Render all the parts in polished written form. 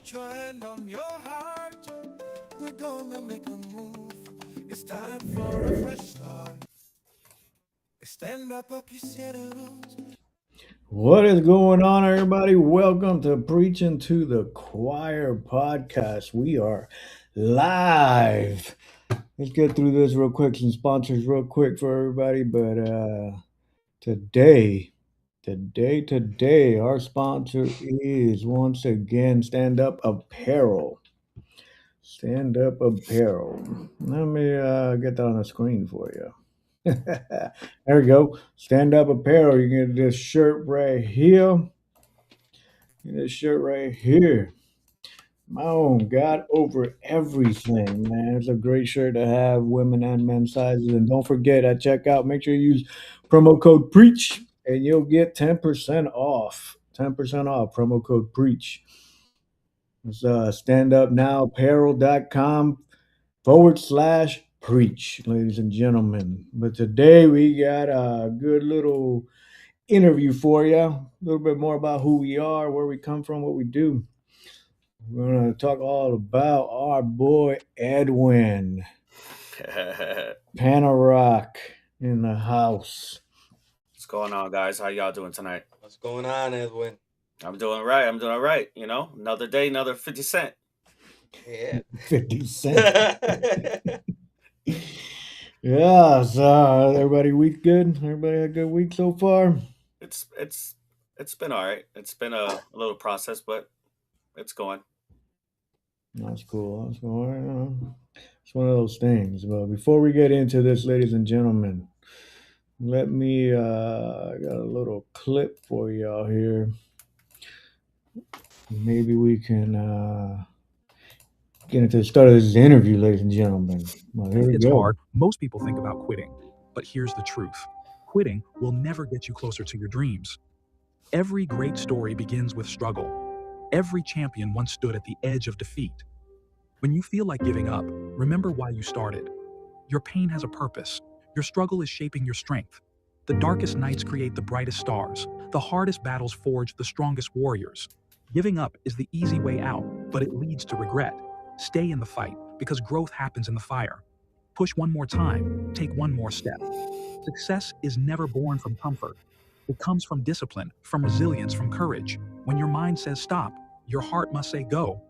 Put your hand on your heart. We're gonna make a move. It's time for a fresh start. Stand up, you set the rules. What is going on, everybody? Welcome to Preaching to the Choir podcast. We are live. Let's get through this real quick. Some sponsors, real quick for everybody. But today, our sponsor is once again Stand Up Apparel. Stand Up Apparel. Let me get that on the screen for you. There we go. Stand Up Apparel. You can get this shirt right here. This shirt right here. My own God over everything, man. It's a great shirt to have, women and men's sizes. And don't forget at checkout, make sure you use promo code PREACH and you'll get 10% off. 10% off, promo code PREACH. It's standupnowapparel.com/preach, ladies and gentlemen. But today we got a good little interview for you. A little bit more about who we are, where we come from, what we do. We're going to talk all about our boy Edwin Panarcok in the house. What's going on, guys? How y'all doing tonight? What's going on, Edwin? I'm doing all right. You know, another day, another 50 cent. Yeah. 50 cents. Yeah, so everybody week good? Everybody had a good week so far? It's been all right. It's been a little process, but it's going. That's cool. That's cool. It's one of those things. But before we get into this, ladies and gentlemen, let me I got a little clip for y'all here. Maybe we can get into the start of this interview, ladies and gentlemen. Well, here we It's go. hard. Most people think about quitting, but here's the truth. Quitting will never get you closer to your dreams. Every great story begins with struggle. Every champion once stood at the edge of defeat. When you feel like giving up, remember why you started. Your pain has a purpose. Your struggle is shaping your strength. The darkest nights create the brightest stars. The hardest battles forge the strongest warriors. Giving up is the easy way out, but it leads to regret. Stay in the fight, because growth happens in the fire. Push one more time, take one more step. Success is never born from comfort. It comes from discipline, from resilience, from courage. When your mind says stop, your heart must say go.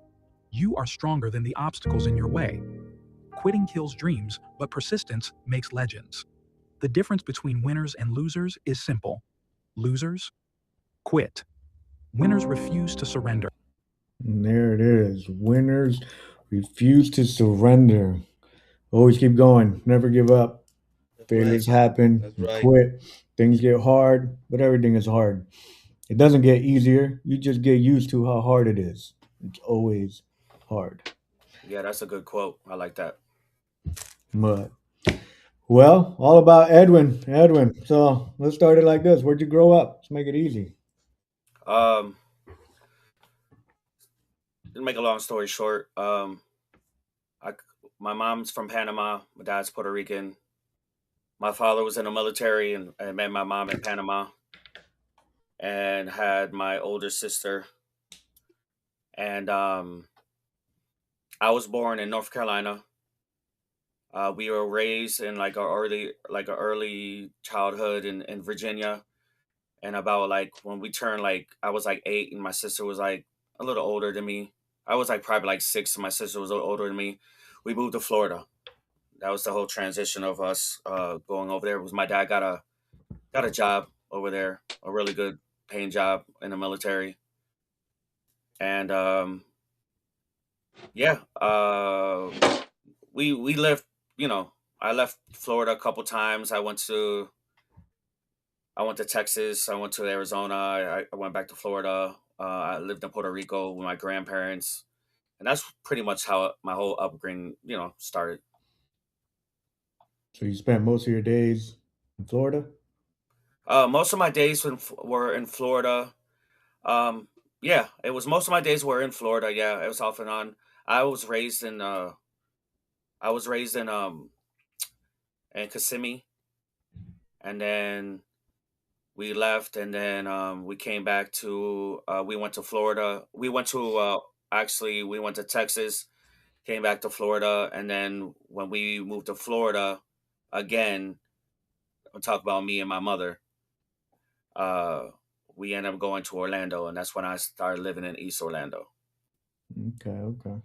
You are stronger than the obstacles in your way. Quitting kills dreams, but persistence makes legends. The difference between winners and losers is simple. Losers quit. Winners refuse to surrender. And there it is. Winners refuse to surrender. Always keep going. Never give up. That's Failures right. happen. That's You right. quit. Things get hard, but everything is hard. It doesn't get easier. You just get used to how hard it is. It's always hard. Yeah, that's a good quote. I like that. But well, all about Edwin. Edwin. So let's start it like this. Where'd you grow up? Let's make it easy. Um, to make a long story short, I, my mom's from Panama. My dad's Puerto Rican. My father was in the military, and I met my mom in Panama, and had my older sister. And I was born in North Carolina. We were raised in like a early childhood in Virginia, and about like when we turned like I was like 8, and my sister was like a little older than me. I was like probably like 6, and my sister was a little older than me. We moved to Florida. That was the whole transition of us going over there. Was my dad got a job over there, a really good paying job in the military, and yeah, we lived. You know, I left Florida a couple times. I went to Texas. I went to Arizona. I went back to Florida. I lived in Puerto Rico with my grandparents, and that's pretty much how my whole upbringing, started. So you spent most of your days in Florida? Most of my days were in Florida. Um, yeah, it was most of my days were in Florida. Yeah, it was off and on. I was raised in I was raised in Kissimmee, and then we left, and then we came back to we went to Florida. We went to actually we went to Texas, came back to Florida, and then when we moved to Florida again, I'll talk about me and my mother. Uh, we ended up going to Orlando, and that's when I started living in East Orlando. Okay, okay.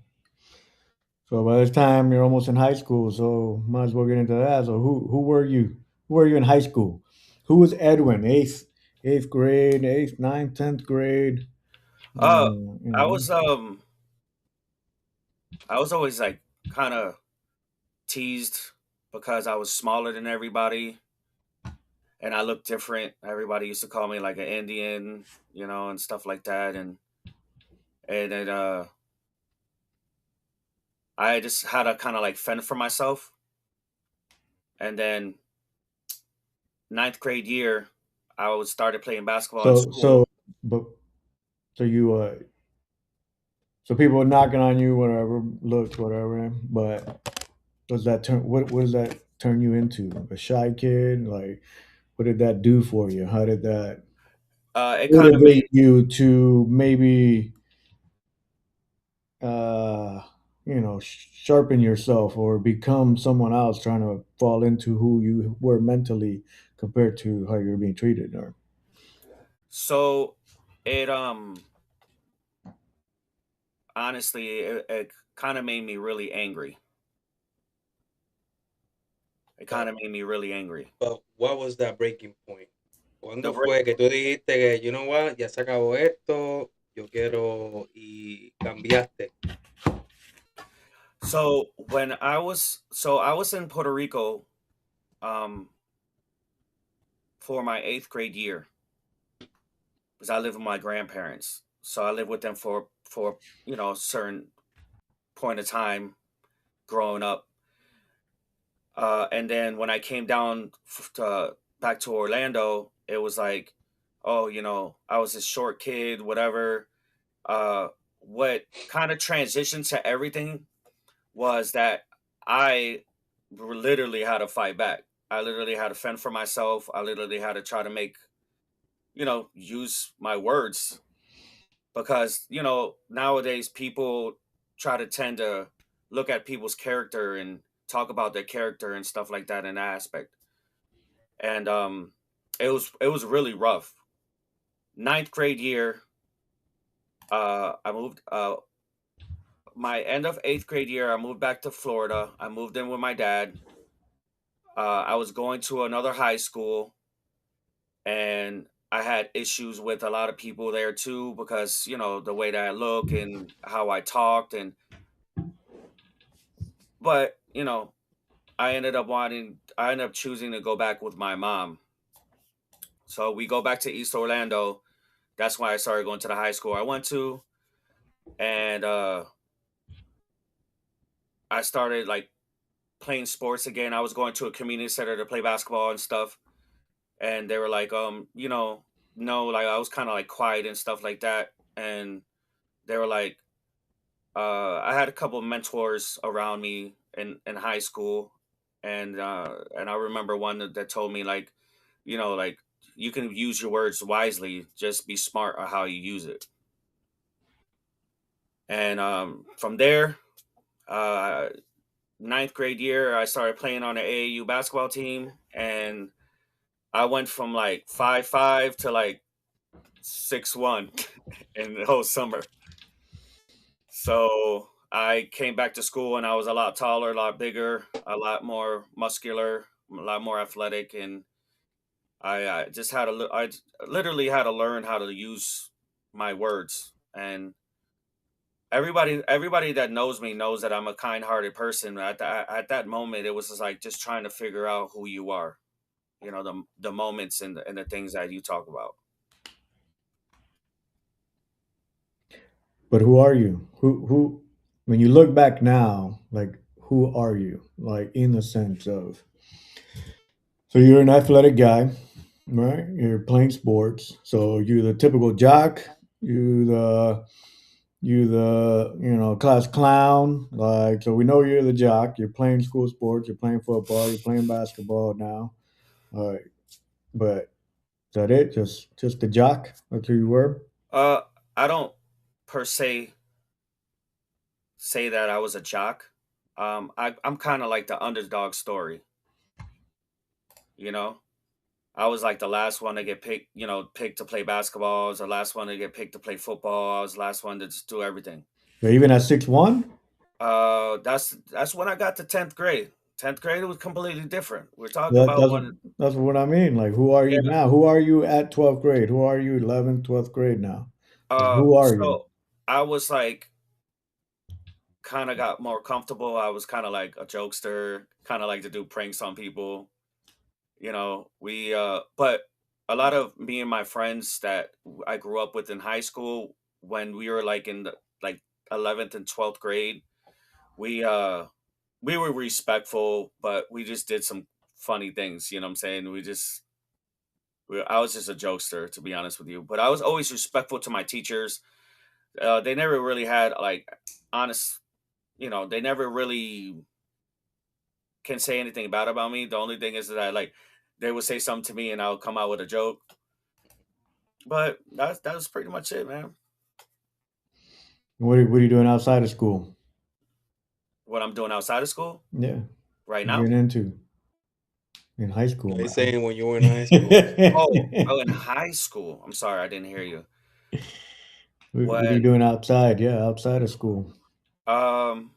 So by this time you're almost in high school, so might as well get into that. So who were you? Who were you in high school? Who was Edwin? Eighth grade, eighth, ninth, 10th grade. Uh, You I know. was um I was always like kind of teased because I was smaller than everybody and I looked different. Everybody used to call me like an Indian, and stuff like that. And then I just had to kind of like fend for myself. And then ninth grade year, I was started playing basketball in So school. so but so you so people were knocking on you, whatever, looks, whatever. But does that turn what does that turn you into? A shy kid? Like what did that do for you? How did that It kind of motivate made you to maybe uh sharpen yourself or become someone else trying to fall into who you were mentally compared to how you're being treated or so it honestly it kind of made me really angry. It kind But of made me really angry. but what was that breaking point? The ¿Cuándo break. fue que tú dijiste que, you know what, ya se acabó esto, yo quiero y cambiaste? So I was in Puerto Rico um for my 8th grade year because I live with my grandparents. So I lived with them for a certain point of time growing up. And then when I came down back to Orlando, it was like, oh, I was this short kid, whatever. Uh, what kind of transitioned to everything was that I literally had to fight back. I literally had to fend for myself. I literally had to try to use my words because, nowadays people try to tend to look at people's character and talk about their character and stuff like that in that aspect. And it was really rough. Ninth grade year, I moved my end of 8th grade year, I moved back to Florida. I moved in with my dad. I was going to another high school, and I had issues with a lot of people there too because the way that I look and how I talked, but I ended up choosing to go back with my mom. So we go back to East Orlando. That's why I started going to the high school I went to, and I started like playing sports again. I was going to a community center to play basketball and stuff, and they were like, no, like I was kind of like quiet and stuff like that, and they were like, I had a couple of mentors around me in high school, and I remember one that told me like, like you can use your words wisely, just be smart on how you use it. And from there, uh, ninth grade year, I started playing on the AAU basketball team, and I went from like 5'5" to like 6'1" in the whole summer. So I came back to school and I was a lot taller, a lot bigger, a lot more muscular, a lot more athletic, and I just had I literally had to learn how to use my words. And everybody that knows me knows that I'm a kind-hearted person. At that moment, it was just like just trying to figure out who you are. The moments and the things that you talk about. but who are you? Who when you look back now, like who are you? Like in the sense of so you're an athletic guy, right? You're playing sports. So you're the typical jock, you the class clown. Like so we know you're the jock, you're playing school sports, you're playing football, you're playing basketball now. All right. But is that it? Just the jock? That's who you were? Uh, I don't per se. say that I was a jock. I'm kind of like the underdog story, you know. I was like the last one to get picked, picked to play basketball. I was the last one to get picked to play football. I was the last one to just do everything. But even at 6'1"? That's when I got to 10th grade. 10th grade, it was completely different. We're talking That, about that's when, that's what I mean. Like, who are you yeah. now? Who are you at 12th grade? Who are you 11th, 12th grade now? Like, who are you? So I was like, kind of got more comfortable. I was kind of like a jokester, kind of like to do pranks on people. But a lot of me and my friends that I grew up with in high school, when we were like in the like 11th and 12th grade, we uh we were respectful, but we just did some funny things. You know what I'm saying? I was just a jokester, to be honest with you. But I was always respectful to my teachers. They never really had like honest. They never really can say anything bad about me. The only thing is that they would say something to me and I'll come out with a joke. But that was pretty much it, man. What are you doing outside of school? What I'm doing outside of school Yeah, right what you now. getting into in high school, They man? saying when you were in high school. Oh, in high school. I'm sorry, I didn't hear you. What are you When doing outside? Yeah, outside of school. um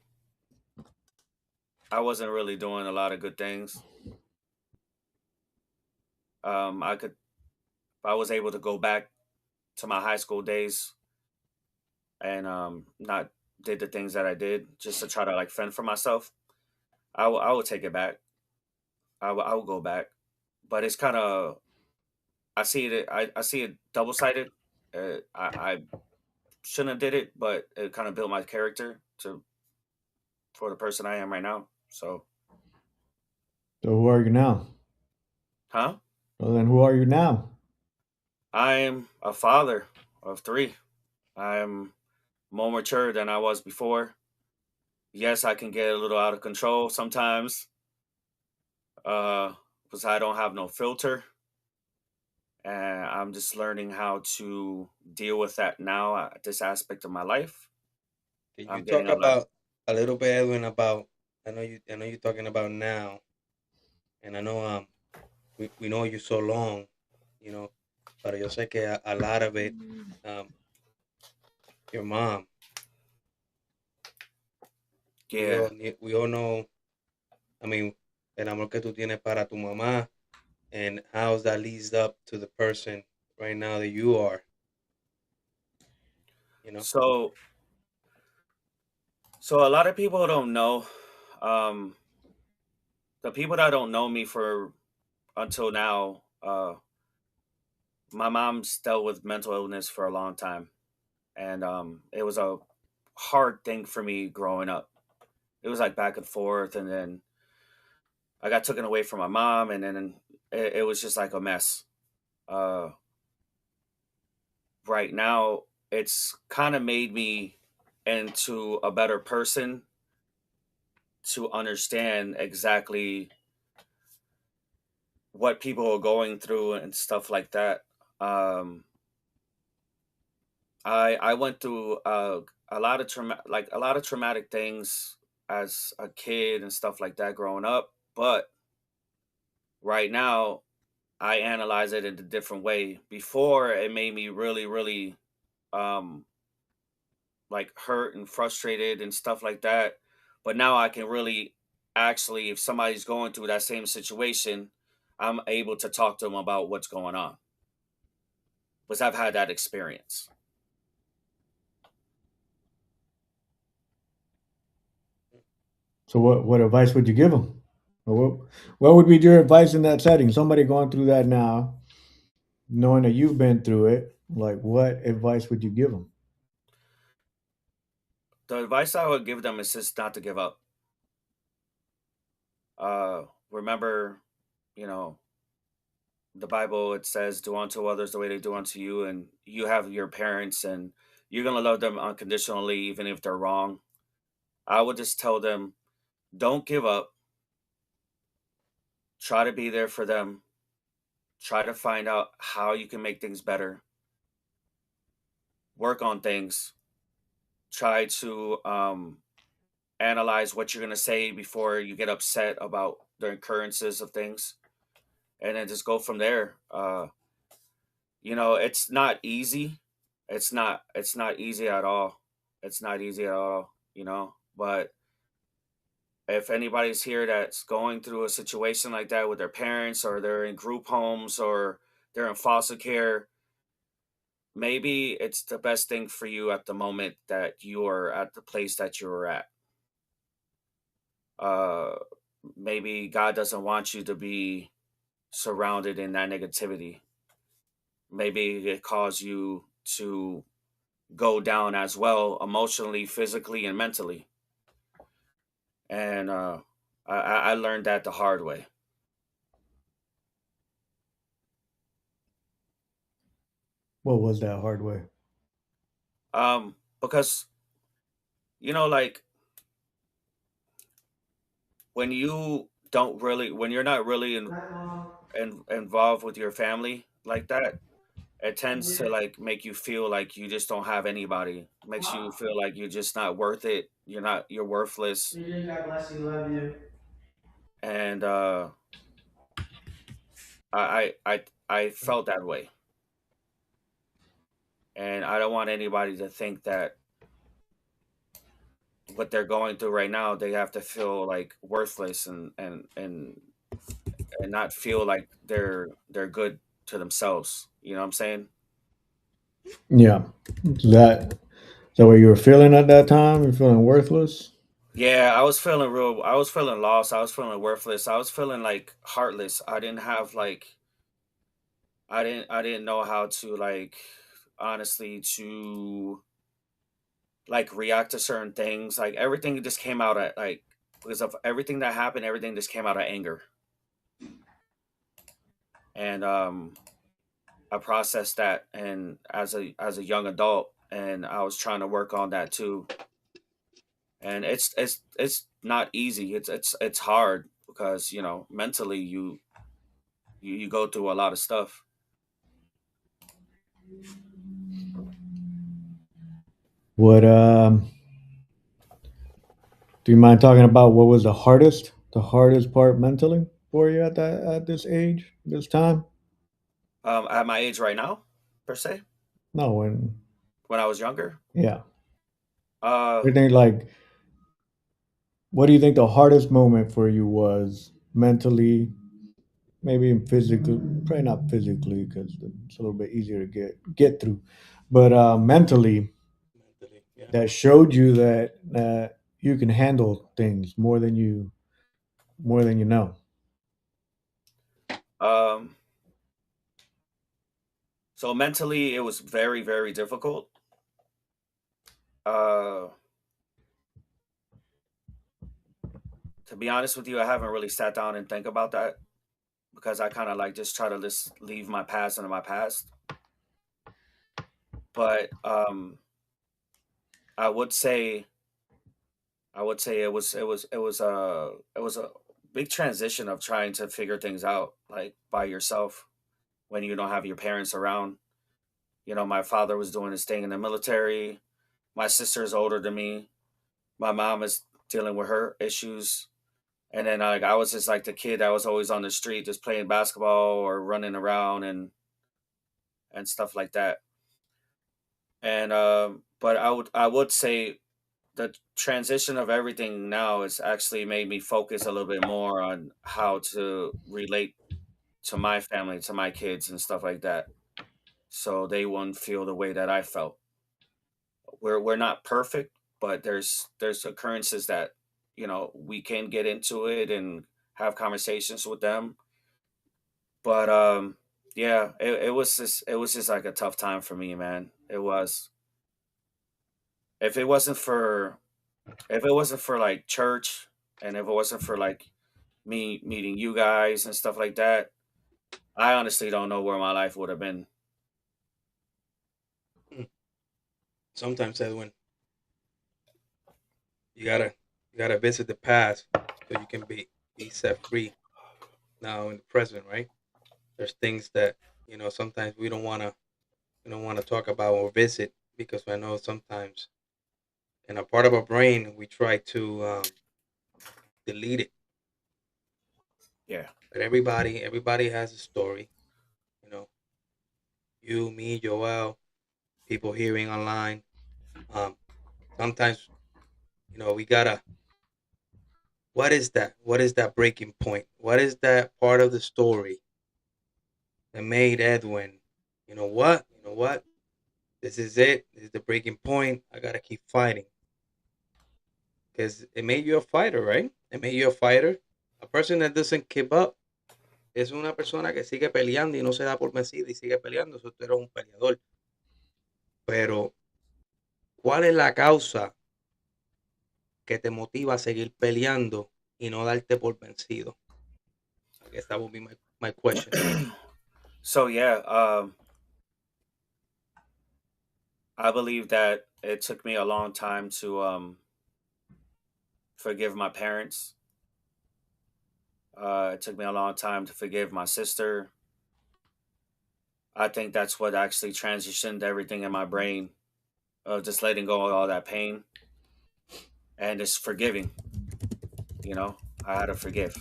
I wasn't really doing a lot of good things. If I was able to go back to my high school days and not did the things that I did just to try to like fend for myself, I would take it back. I would go back. But it's kind of I see it double sided. I shouldn't have did it, but it kind of built my character to for the person I am right now. So, So who are you now? huh? Well, then who are you now? I am a father of three. I'm more mature than I was before. Yes, I can get a little out of control sometimes, uh, because I don't have no filter, and I'm just learning how to deal with that now. This aspect of my life, Can you I'm getting talk a lot. about a little bit, Edwin, about I know you're talking about now, and I know we know you so long, you know, but yo sé que a lot of it, um, your mom, Yeah. we all know, I mean, el amor que tú tienes para tu mamá, and how that leads up to the person right now that you are, you know. So, so a lot of people don't know. Um, the people that don't know me for until now, my mom's dealt with mental illness for a long time, and it was a hard thing for me growing up. It was like back and forth, and then I got taken away from my mom, and then it was just like a mess. Uh, right now, it's kind of made me into a better person to understand exactly what people are going through and stuff like that. Um, I went through a lot of traumatic things as a kid and stuff like that growing up. But right now, I analyze it in a different way. Before, it made me really, really um, like hurt and frustrated and stuff like that. But now I can really actually, if somebody's going through that same situation, I'm able to talk to them about what's going on because I've had that experience. So what advice would you give them? Or what would be your advice in that setting? Somebody going through that now, knowing that you've been through it. Like, what advice would you give them? The advice I would give them is just not to give up. Remember, you know, the Bible, it says, do unto others the way they do unto you. And you have your parents and you're going to love them unconditionally, even if they're wrong. I would just tell them, don't give up. Try to be there for them. Try to find out how you can make things better. Work on things. Try to analyze what you're going to say before you get upset about the occurrences of things, and then just go from there. It's not easy. It's not easy at all. It's not easy at all, but if anybody's here that's going through a situation like that with their parents, or they're in group homes, or they're in foster care, maybe it's the best thing for you at the moment that you are at the place that you're at. uh Maybe God doesn't want you to be surrounded in that negativity. Maybe it caused you to go down as well, emotionally, physically, and mentally. And I learned that the hard way. What was that hard way? Because like, when you're not really involved with your family like that, it tends to like make you feel like you just don't have anybody. Makes you feel like you're just not worth it. You're worthless. God bless you. Love you. And I felt that way, and I don't want anybody to think that what they're going through right now, they have to feel like worthless, and not feel like they're good to themselves. You know what I'm saying? Yeah. Is that what you were feeling at that time? You're feeling worthless? Yeah, I was feeling lost. I was feeling worthless. I was feeling like heartless. I didn't know how to, like, honestly, to like react to certain things. Like, everything just came out at, like, because of everything that happened, everything just came out of anger. And I processed that, and as a young adult, and I was trying to work on that too. And it's not easy. It's hard, because mentally you go through a lot of stuff. What do you mind talking about what was the hardest part mentally for you at this age, this time? At my age right now, per se, No, when when I was younger. yeah. uh You think like what do you think the hardest moment for you was mentally, maybe physically, probably not physically because it's a little bit easier to get through, but mentally, Mentally, yeah. that showed you that you can handle things more than you know. um so mentally, it was very, very difficult. uh to be honest with you, I haven't really sat down and think about that, because I kind of like just try to just leave my past into my past. But I would say it was a big transition of trying to figure things out, like, by yourself, when you don't have your parents around. My father was doing his thing in the military. My sister's older than me. My mom is dealing with her issues. And then, like, I was just like the kid that was always on the street, just playing basketball or running around, and stuff like that. And but I would say the transition of everything now has actually made me focus a little bit more on how to relate to my family, to my kids, and stuff like that, so they won't feel the way that I felt. We're not perfect, but there's occurrences that we can get into it and have conversations with them. But yeah, it was just like a tough time for me, man. It was. If it wasn't for if it wasn't for like church, and if it wasn't for like me meeting you guys and stuff like that, I honestly don't know where my life would have been. Mm. Sometimes, Edwin, you gotta visit the past so you can be set free now in the present, right? There's things that sometimes we don't wanna talk about or visit because I know sometimes and a part of our brain we try to delete it. Yeah. But everybody has a story. You know, you, me, Joel, people hearing online. Sometimes, we gotta. What is that? What is that breaking point? What is that part of the story that made Edwin? You know what? You know what? This is it. This is the breaking point. I gotta keep fighting because it made you a fighter, right? It made you a fighter. A person that doesn't keep up es una persona que sigue peleando y no se da por vencida y sigue peleando. Eso tú eres un peleador. Pero, ¿cuál es la causa que te motiva a seguir peleando y no darte por vencido? I guess that would be my question. So yeah, I believe that it took me a long time to forgive my parents. It took me a long time to forgive my sister. I think that's what actually transitioned everything in my brain of just letting go of all that pain and just forgiving. I had to forgive.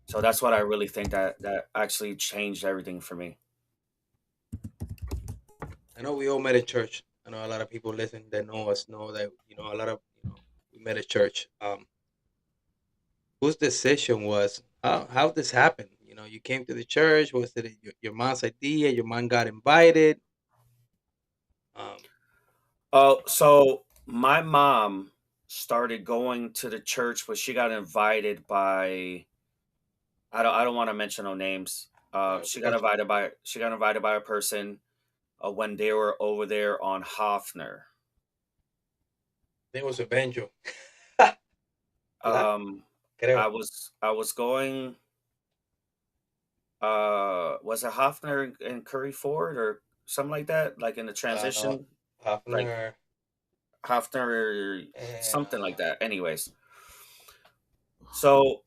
So that's what I really think that actually changed everything for me. I know we all met at church. I know a lot of people listen that know us know that a lot of we met at church. Whose decision was how this happened? You came to the church. Was it your mom's idea? Your mom got invited. Oh, so my mom started going to the church, but she got invited by I don't want to mention no names. She got invited by a person when they were over there on Hofner. It was a banjo. Um, Creo. I was going. Was it Hofner and Curry Ford or something like that? Like in the transition, like Hafner. Hofner, something like that. Anyways, so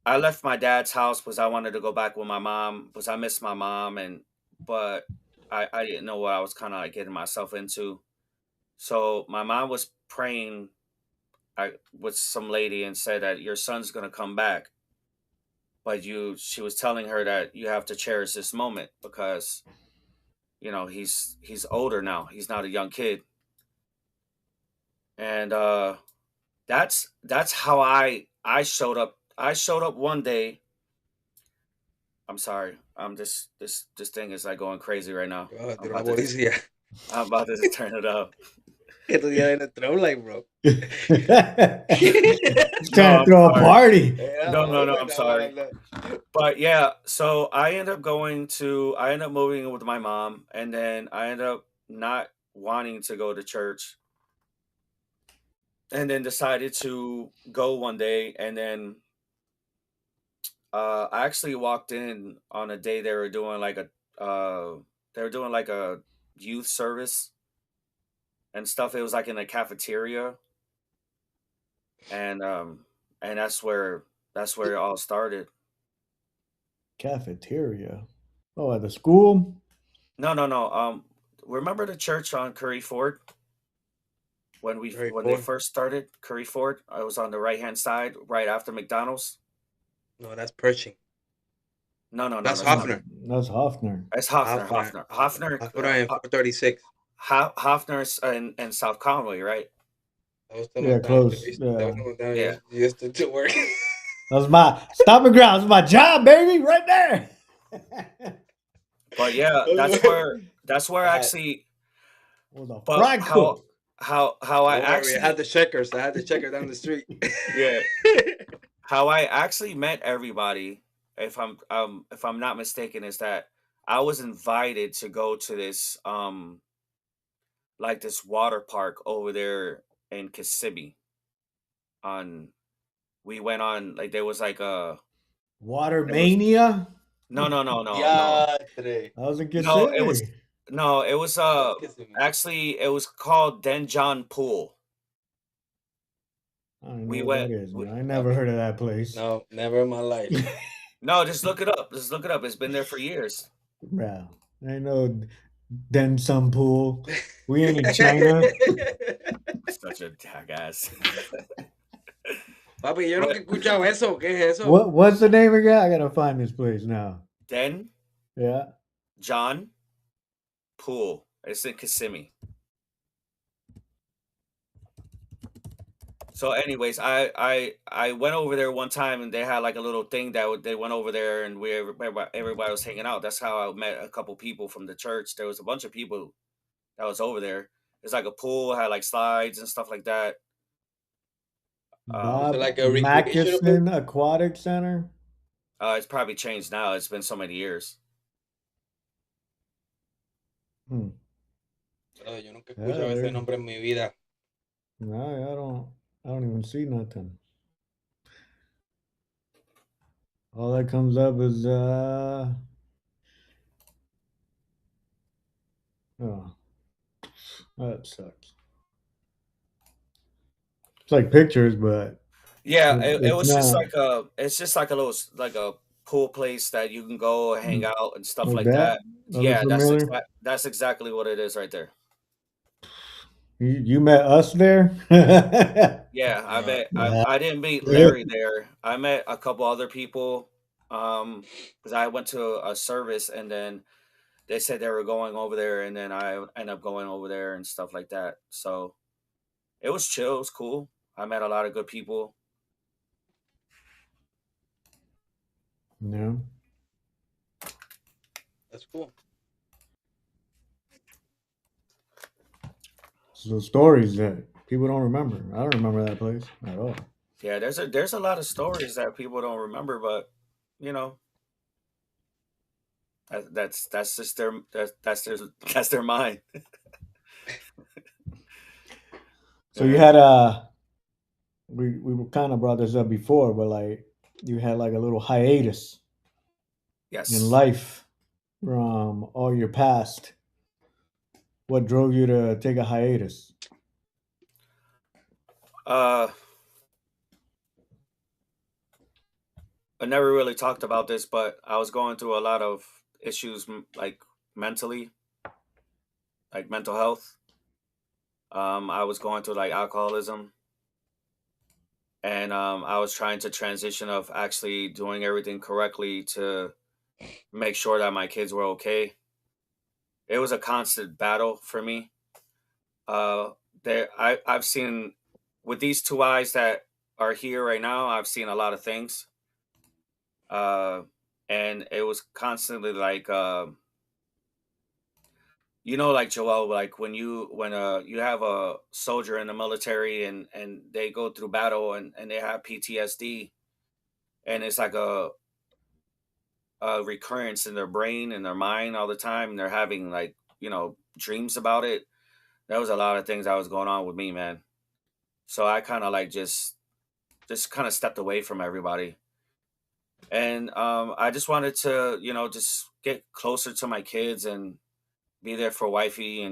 I left my dad's house because I wanted to go back with my mom because I missed my mom but I didn't know what I was kind of like getting myself into. So my mom was praying with some lady and said that your son's gonna come back, but she was telling her that you have to cherish this moment because he's older now. He's not a young kid, and that's how I showed up. I showed up one day. I'm sorry. This thing is like going crazy right now. Oh, I'm de la about to policía. I'm about to turn it up. Estos días en el throwline, bro. He's No, trying to I'm throw a sorry. party. No, I'm sorry. But yeah, so I ended up moving in with my mom, and then I ended up not wanting to go to church, and then decided to go one day, and then I actually walked in on a day they were doing like a youth service and stuff. It was like in a cafeteria, and that's where it all started. Cafeteria. Oh, at the school? No, no, no. Remember the church on Curry Ford when they first started Curry Ford? I was on the right hand side, right after McDonald's. No, that's Pershing. No, That's not. Hofner. That's Hofner. It's Hofner. Hofner and 436. Hofner's in South Conway, right? That was the Yeah, close. Yeah. Yeah. Used to work. That was my stomping ground. That was my job, baby, right there. But yeah, that's where actually. Was a But fry cook. how I Don't worry, actually I had the checkers. I had the checker down the street. yeah how I actually met everybody, if I'm not mistaken, is that I was invited to go to this like this water park over there in Kissimmee. On We went on like there was like a Water it was mania? no. Diatre. I was in No, it was That's Kissimmee. actually it was called Denjon Pool. I don't We know what went that is, man. I never heard of that place. No, never in my life. No, just look it up. Just look it up. It's been there for years. Bro, I know then some pool. We ain't in China. Such a jackass. Papi, yo nunca he But escuchado eso. ¿Qué es eso? What's the name again? I gotta find this place now. then Yeah. John Pool. It's in Kissimmee. So, anyways, I went over there one time and they had like a little thing that they went over there and everybody was hanging out. That's how I met a couple people from the church. There was a bunch of people that was over there. It's like a pool, had like slides and stuff like that. Is it Bob like a recreational pool? Mackinson Aquatic Center. It's probably changed now. It's been so many years. Hmm. Yo nunca he Yeah, escuchado ese there's- nombre en mi vida. No, I don't even see nothing. All that comes up is oh, that sucks. It's like pictures, but Yeah, it it's was just not like a little like a pool place that you can go hang out and stuff like like that. that. That Yeah, looks familiar. that's exactly what it is right there. You met us there? Yeah, Yeah. I didn't meet Larry there. I met a couple other people because I went to a service and then they said they were going over there and then I ended up going over there and stuff like that. So it was chill, it was cool. I met a lot of good people. Yeah. That's cool. So stories that people don't remember. I don't remember that place at all. Yeah, there's a lot of stories that people don't remember, but you know, that's just that's their mind. So you had we kind of brought this up before, but like you had like a little hiatus Yes. in life from all your past. What drove you to take a hiatus? I never really talked about this, but I was going through a lot of issues like mentally, like mental health. I was going through like alcoholism, and I was trying to transition of actually doing everything correctly to make sure that my kids were okay. It was a constant battle for me. Uh, I've seen with these two eyes that are here right now. I've seen a lot of things, and it was constantly like like Joel, like when you have a soldier in the military and they go through battle and they have PTSD and it's like a recurrence in their brain and their mind all the time and they're having like dreams about it. There was a lot of things that was going on with me, man. So I kind of like just kind of stepped away from everybody. And I just wanted to just get closer to my kids and be there for wifey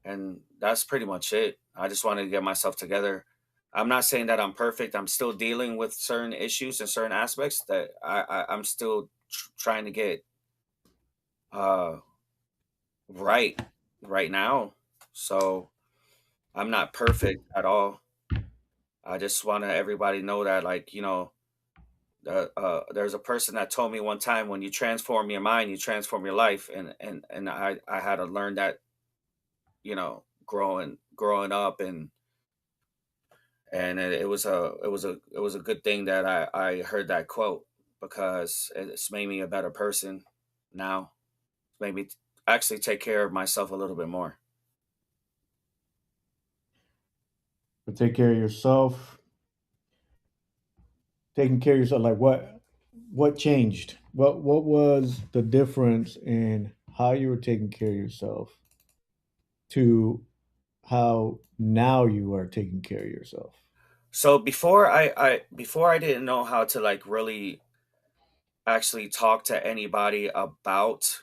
and that's pretty much it. I just wanted to get myself together. I'm not saying that I'm perfect. I'm still dealing with certain issues and certain aspects that I'm still trying to get uh right now. So I'm not perfect at all. I just want to everybody know that like there's a person that told me one time, when you transform your mind, you transform your life, and I had to learn that, growing up, and it was a good thing that I heard that quote, because it's made me a better person now. Made me actually take care of myself a little bit more. But take care of yourself. Taking care of yourself, like what changed? What was the difference in how you were taking care of yourself to how now you are taking care of yourself? So before I didn't know how to like really actually talk to anybody about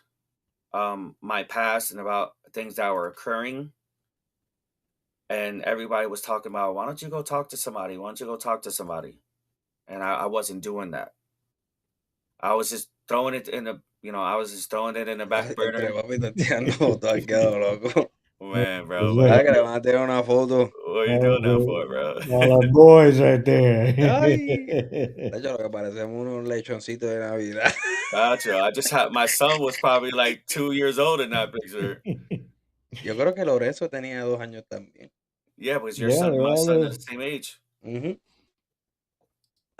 my past and about things that were occurring, and everybody was talking about, why don't you go talk to somebody, why don't you go talk to somebody, and I wasn't doing that. I was just throwing it in the I was just throwing it in the back Entre burner. papi y Tatiana, todo has quedado loco. Man, bro, It's but like Ah, que le van a tirar una foto. What are you doing that for, All our bro? boys right there. Ay, de hecho, lo que parecemos unos lechoncitos de Navidad. Gotcha. I just had my son was probably like 2 years old in that picture. Yo creo que Lorenzo tenía 2 años también. Yeah, because your Yeah, son and they're my all son are the same age. Mhm.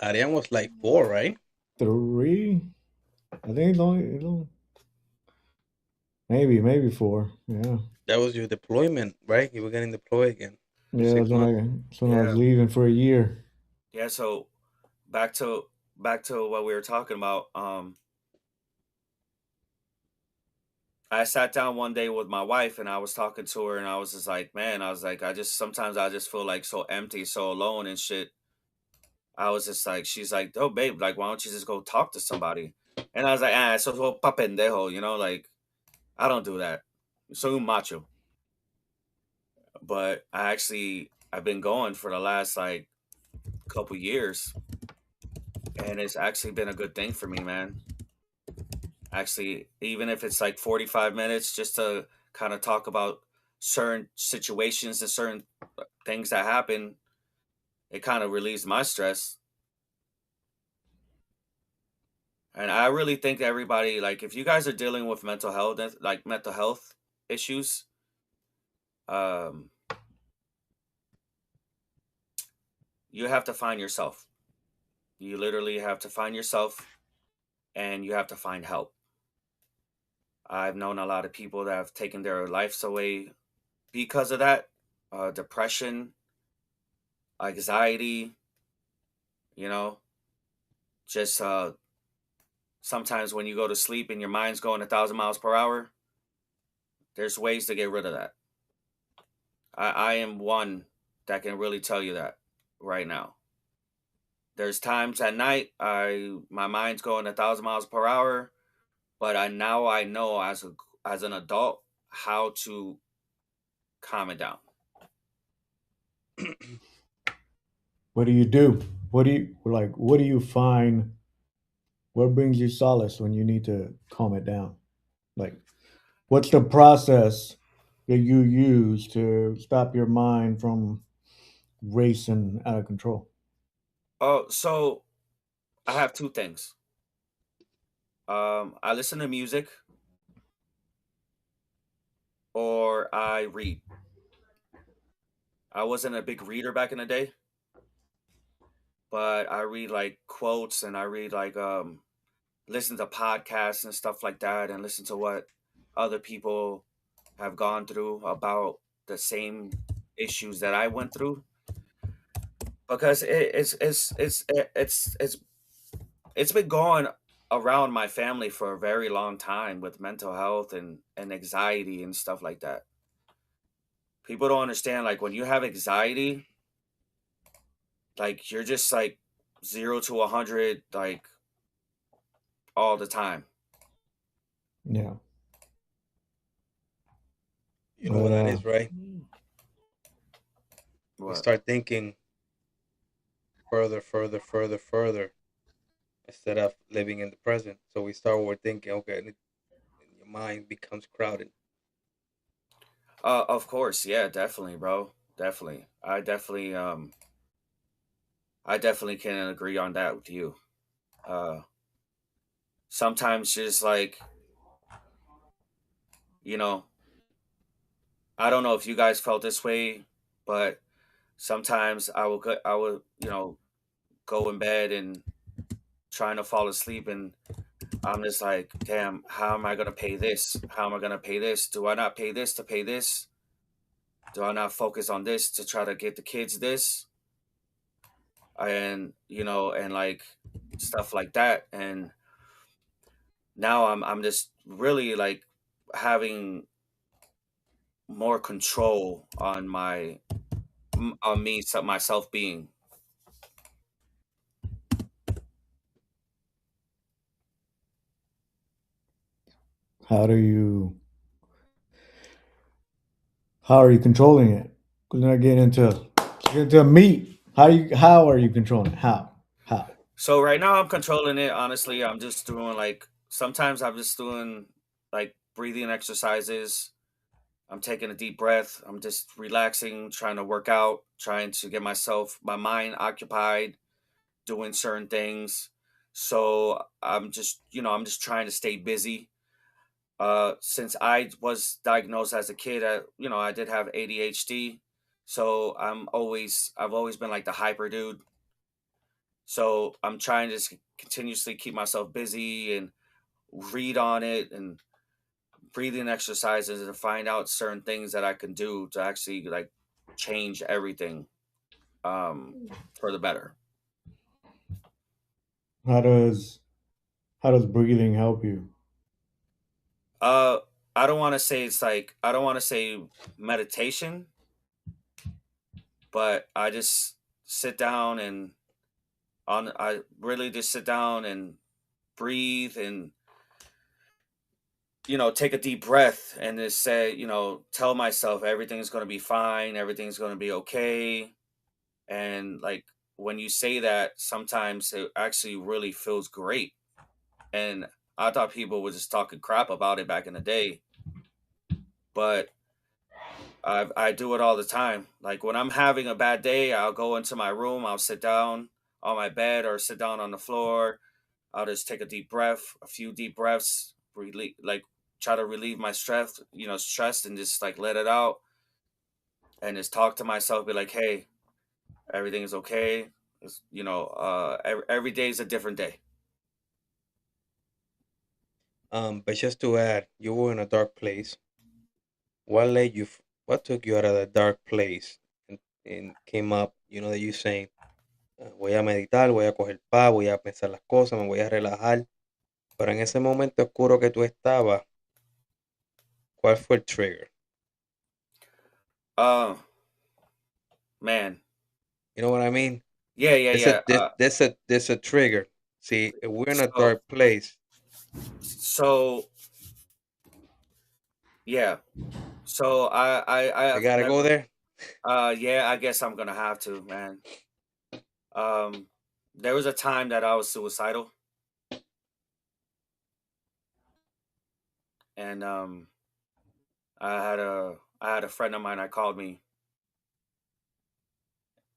Arian was like 4, right? 3. I think it's only maybe 4. Yeah. That was your deployment, right? You were getting deployed again for Yeah, 6 months. that's when I was Yeah. leaving for a year. Yeah, so back to what we were talking about. I sat down one day with my wife and I was talking to her and I was just like, man, I was like, sometimes I just feel like so empty, so alone and shit. I was just like, she's like, oh babe, like why don't you just go talk to somebody? And I was like, so pa pendejo, like I don't do that. Soy un macho. But I've been going for the last like couple years and it's actually been a good thing for me, man. Actually, even if it's like 45 minutes just to kind of talk about certain situations and certain things that happen, it kind of relieves my stress. And I really think everybody, like, if you guys are dealing with mental health issues, um, you have to find yourself. You literally have to find yourself and you have to find help. I've known a lot of people that have taken their lives away because of that. Depression, anxiety, you know, just sometimes when you go to sleep and your mind's going 1,000 miles per hour, there's ways to get rid of that. I am one that can really tell you that right now. There's times at night my mind's going 1,000 miles per hour, but I know as an adult how to calm it down. What do you do? What do you find? What brings you solace when you need to calm it down? Like, what's the process that you use to stop your mind from racing out of control? Oh, so I have two things. I listen to music or I read. I wasn't a big reader back in the day, but I read like quotes and I read like listen to podcasts and stuff like that and listen to what other people have gone through about the same issues that I went through because it's been going around my family for a very long time with mental health and anxiety and stuff like that. People don't understand like when you have anxiety, like you're just like 0 to 100 like all the time. Yeah. You know what that is, right? We What? start thinking further instead of living in the present. So we start overthinking, okay, and your mind becomes crowded. Of course, yeah, definitely, bro. Definitely. I definitely can agree on that with you. Uh Sometimes just like, you know, I don't know if you guys felt this way, but sometimes I would, go in bed and trying to fall asleep and I'm just like, damn, how am I gonna pay this? How am I gonna pay this? Do I not pay this to pay this? Do I not focus on this to try to get the kids this? And and like stuff like that. And now I'm just really like having more control on myself being. How do you how are you controlling it? Because then I get into meat. How are you controlling it? How? So right now I'm controlling it. Honestly, I'm just doing like sometimes I'm just doing like breathing exercises. I'm taking a deep breath. I'm just relaxing, trying to work out, trying to get my mind occupied, doing certain things. So I'm just trying to stay busy. Since I was diagnosed as a kid, I did have ADHD. So I've always been like the hyper dude. So I'm trying to continuously keep myself busy and read on it and breathing exercises and find out certain things that I can do to actually like change everything for the better. How does how does breathing help you? Uh I don't want to say I don't want to say meditation, but I just sit down and on I really just sit down and breathe and take a deep breath and just say, tell myself everything's going to be fine, everything's going to be okay. And like when you say that, sometimes it actually really feels great. And I thought people were just talking crap about it back in the day, but I do it all the time. Like when I'm having a bad day, I'll go into my room, I'll sit down on my bed or sit down on the floor. I'll just take a deep breath, a few deep breaths, like try to relieve my stress and just like let it out and just talk to myself, be like, hey, everything is okay. Every day is a different day. But just to add, you were in a dark place. What took you out of that dark place and came up, that you saying, voy a meditar, voy a coger paz, voy a pensar las cosas, me voy a relajar. Pero en ese momento oscuro que tú estabas, ¿cuál fue el trigger? Uh, Man. You know what I mean? Yeah, yeah, There's a yeah. this there's a trigger. See, if we're in a So, dark place. so yeah. So I I have gotta go never. there. Yeah, I guess I'm gonna have to, man. Um, there was a time that I was suicidal, and I had a friend of mine that called me,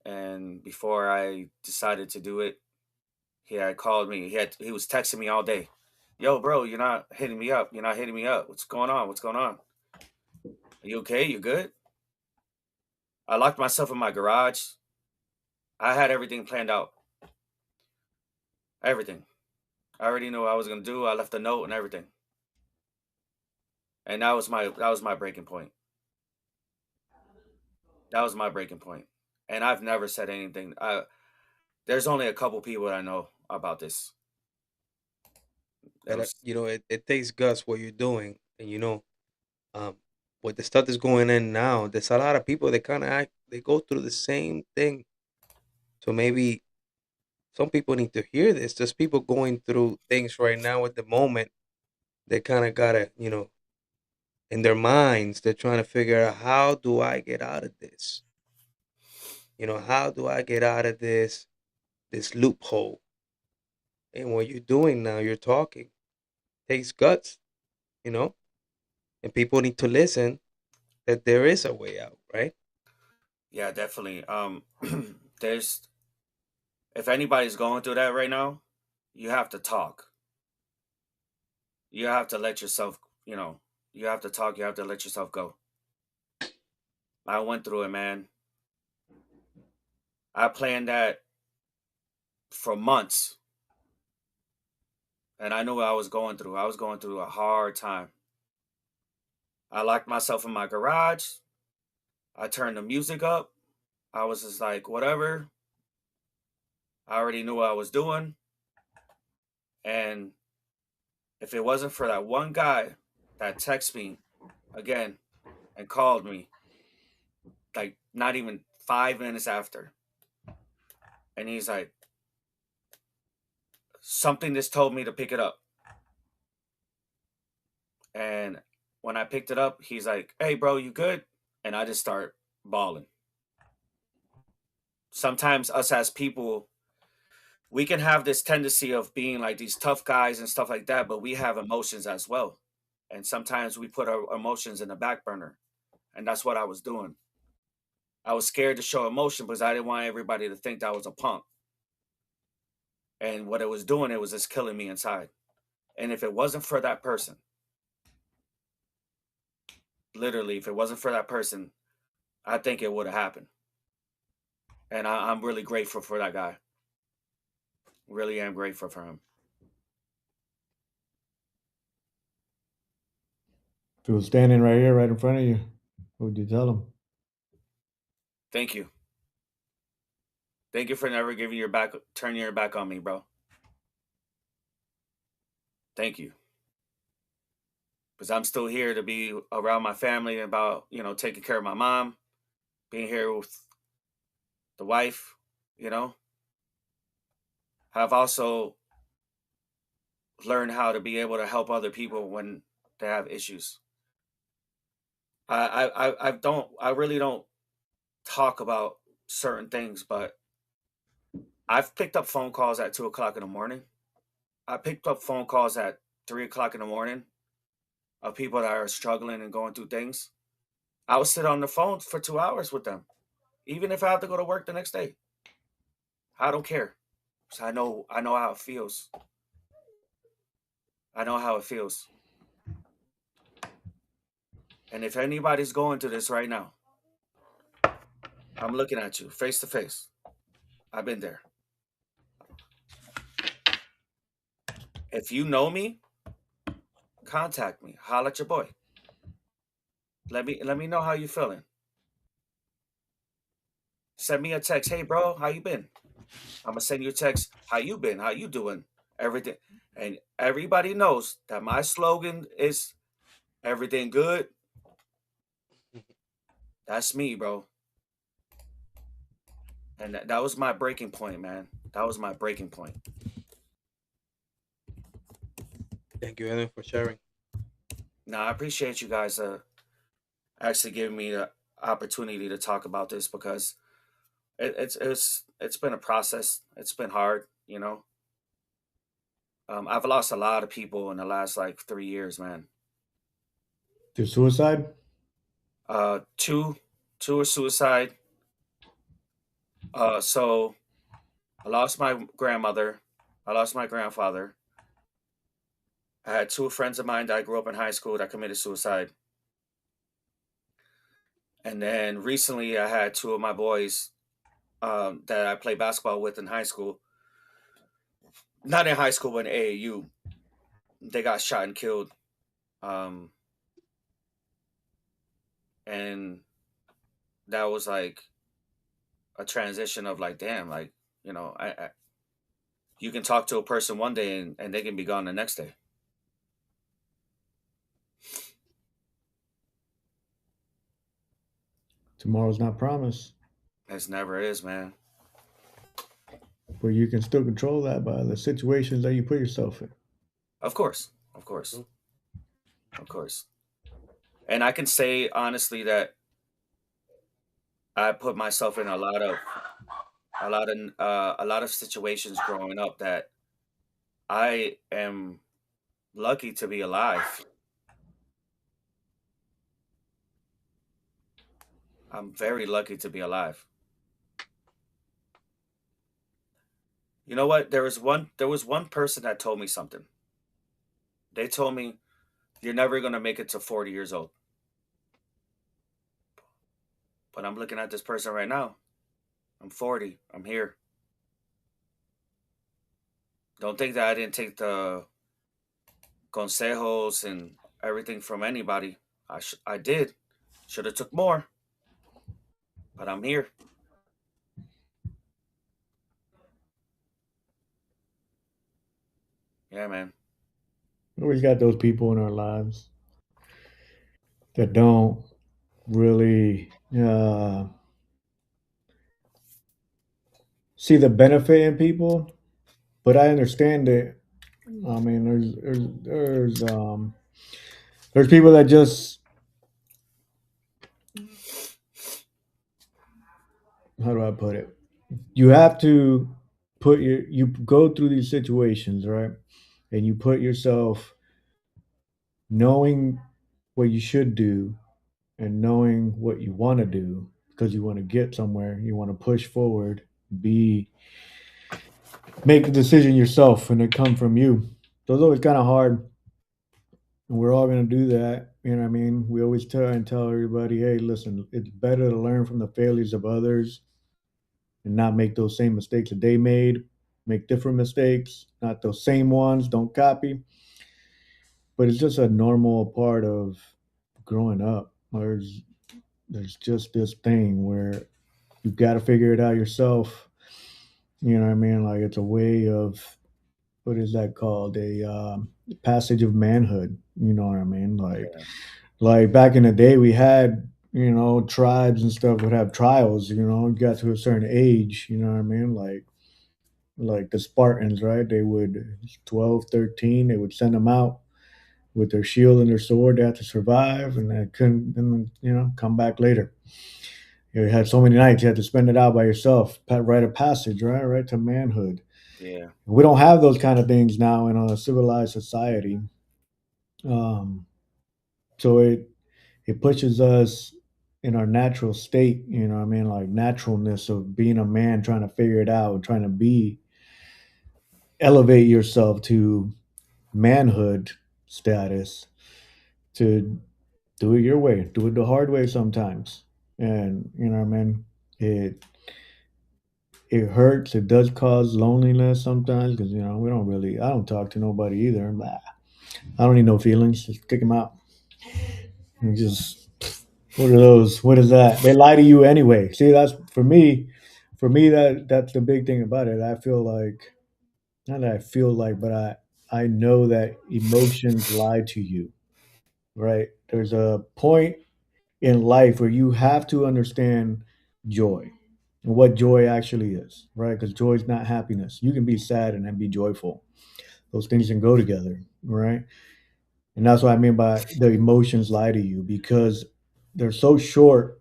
and before I decided to do it, he had called me. He was texting me all day. Yo, bro, you're not hitting me up. You're not hitting me up. What's going on? What's going on? Are you okay? You good? I locked myself in my garage. I had everything planned out. Everything. I already knew what I was gonna do. I left a note and everything. And that was my breaking point. That was my breaking point. And I've never said anything. There's only a couple people that I know about this. It But was it takes guts what you're doing, and um, what the stuff is going in now. There's a lot of people that kind of act. They go through the same thing. So maybe some people need to hear this. There's people going through things right now at the moment. They kind of gotta, in their minds, they're trying to figure out, how do I get out of this? How do I get out of this loophole? And what you're doing now, you're talking. Takes guts, you know, and people need to listen that there is a way out, right? yeah, definitely. There's if anybody's going through that right now, you have to talk. You have to let yourself, you have to talk, you have to let yourself go. I went through it, man. I planned that for months, and I knew what I was going through. I was going through a hard time. I locked myself in my garage. I turned the music up. I was just like, whatever. I already knew what I was doing. And if it wasn't for that one guy that texted me again and called me, like not even 5 minutes after, and he's like, something just told me to pick it up. And when I picked it up, he's like, hey, bro, you good? And I just start bawling. Sometimes us as people, we can have this tendency of being like these tough guys and stuff like that, but we have emotions as well. And sometimes we put our emotions in the back burner. and that's what I was doing. I was scared to show emotion because I didn't want everybody to think that I was a punk. And what it was doing, it was just killing me inside. And if it wasn't for that person, literally, if it wasn't for that person, I think it would have happened. And I'm really grateful for that guy. Really am grateful for him. If he was standing right here, right in front of you, what would you tell him? Thank you. Thank you for never turning your back on me, bro. Thank you. Because I'm still here to be around my family, about, taking care of my mom, being here with the wife, I've also learned how to be able to help other people when they have issues. I really don't talk about certain things, but I've picked up phone calls at 2:00 in the morning. I picked up phone calls at 3:00 in the morning of people that are struggling and going through things. I would sit on the phone for 2 hours with them, even if I have to go to work the next day. I don't care. So I know how it feels. I know how it feels. And if anybody's going through this right now, I'm looking at you face to face. I've been there. If you know me, contact me. Holla at your boy. Let me know how you feeling. Send me a text. Hey, bro, how you been? I'm gonna send you a text. How you been? How you doing? Everything. And everybody knows that my slogan is everything good. That's me, bro. And that was my breaking point, man. That was my breaking point. Thank you, Edwin, for sharing. Now, I appreciate you guys actually giving me the opportunity to talk about this, because it's been a process. It's been hard, I've lost a lot of people in the last 3 years, man. To suicide? Two are suicide. So I lost my grandmother. I lost my grandfather. I had two friends of mine that I grew up in high school that committed suicide. And then recently I had two of my boys that I played basketball with in high school. Not in high school, but in AAU. They got shot and killed. And that was a transition of damn, you can talk to a person one day and they can be gone the next day. Tomorrow's not promised. It never is, man. But you can still control that by the situations that you put yourself in. Of course. And I can say honestly that I put myself in a lot of situations growing up that I am lucky to be alive. I'm very lucky to be alive. You know what? There was one person that told me something. They told me, you're never going to make it to 40 years old. But I'm looking at this person right now. I'm 40. I'm here. Don't think that I didn't take the consejos and everything from anybody. I did. Should have took more. But I'm here. Yeah, man. We always got those people in our lives that don't really see the benefit in people, but I understand it. I mean, there's people that just, how do I put it? You have to you go through these situations, right? And you put yourself knowing what you should do and knowing what you want to do because you want to get somewhere, you want to push forward, be make the decision yourself and it come from you. So it's always kind of hard. And we're all going to do that. You know what I mean? We always try and tell everybody, hey, listen, it's better to learn from the failures of others and not make those same mistakes that they made. Make different mistakes, not those same ones. Don't copy. But it's just a normal part of growing up. There's just this thing where you got to figure it out yourself. You know what I mean? Like it's a way of what is that called? A passage of manhood. You know what I mean? Yeah. Like back in the day, we had tribes and stuff would have trials. Got to a certain age. You know what I mean? Like the Spartans, right? They would 12, 13, they would send them out with their shield and their sword. They had to survive, and they couldn't, and, come back later. You had so many nights you had to spend it out by yourself, rite of passage, right to manhood. Yeah. We don't have those kind of things now in a civilized society. Um, so it pushes us in our natural state. You know what I mean? Like naturalness of being a man, trying to figure it out, trying to elevate yourself to manhood status, to do it your way, do it the hard way sometimes. And you know what I mean? It hurts. It does cause loneliness sometimes because we don't really. I don't talk to nobody either. I don't need no feelings. Just kick them out. And just what are those? What is that? They lie to you anyway. See, that's for me. For me, that's the big thing about it. I feel like not that I feel like, but I know that emotions lie to you. Right? There's a point in life where you have to understand joy and what joy actually is, right? Because joy is not happiness. You can be sad and then be joyful. Those things can go together, right? And that's what I mean by the emotions lie to you because they're so short,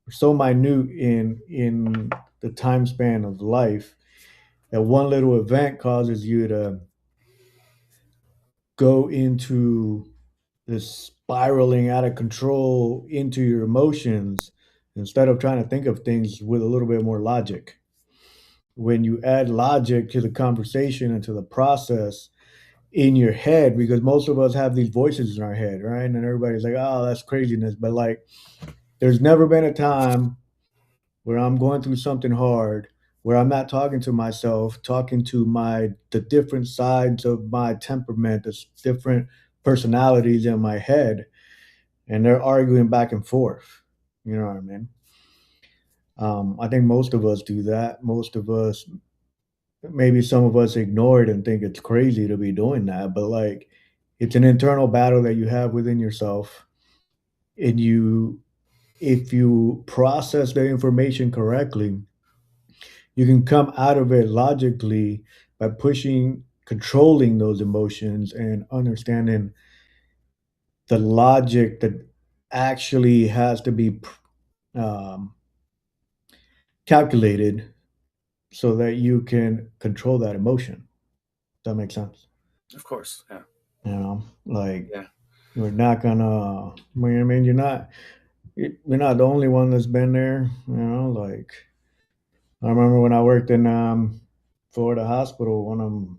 so minute in the time span of life that one little event causes you to go into this spiraling out of control into your emotions instead of trying to think of things with a little bit more logic. When you add logic to the conversation and to the process in your head, because most of us have these voices in our head, right? And everybody's like, oh, that's craziness. But like, there's never been a time where I'm going through something hard where I'm not talking to myself, talking to the different sides of my temperament, the different personalities in my head, and they're arguing back and forth. You know what I mean? I think most of us do that. Most of us, maybe some of us ignore it and think it's crazy to be doing that, but like it's an internal battle that you have within yourself. And if you process the information correctly, you can come out of it logically by controlling those emotions and understanding the logic that actually has to be um, calculated so that you can control that emotion. Does that make sense? Of course. Yeah. Like Yeah. you're not gonna. I mean, you're not the only one that's been there. Like I remember when I worked in Florida hospital,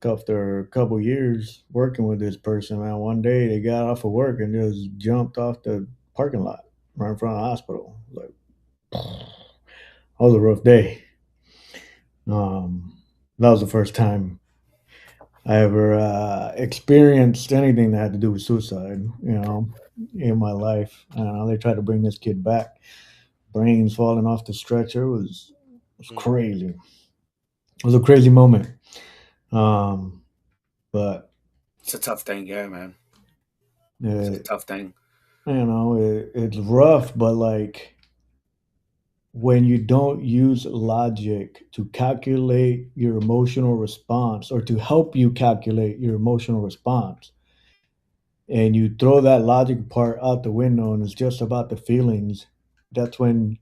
after a couple years working with this person, man, one day they got off of work and just jumped off the parking lot right in front of the hospital. Like that was a rough day. That was the first time I ever experienced anything that had to do with suicide, in my life. I don't know, they tried to bring this kid back. Brains falling off the stretcher was Mm. crazy. It was a crazy moment. Um, but It's a tough thing. Yeah, man. It's a it, tough thing. it's rough, but like when you don't use logic to calculate your emotional response or to help you calculate your emotional response, and you throw that logic part out the window and it's just about the feelings, that's when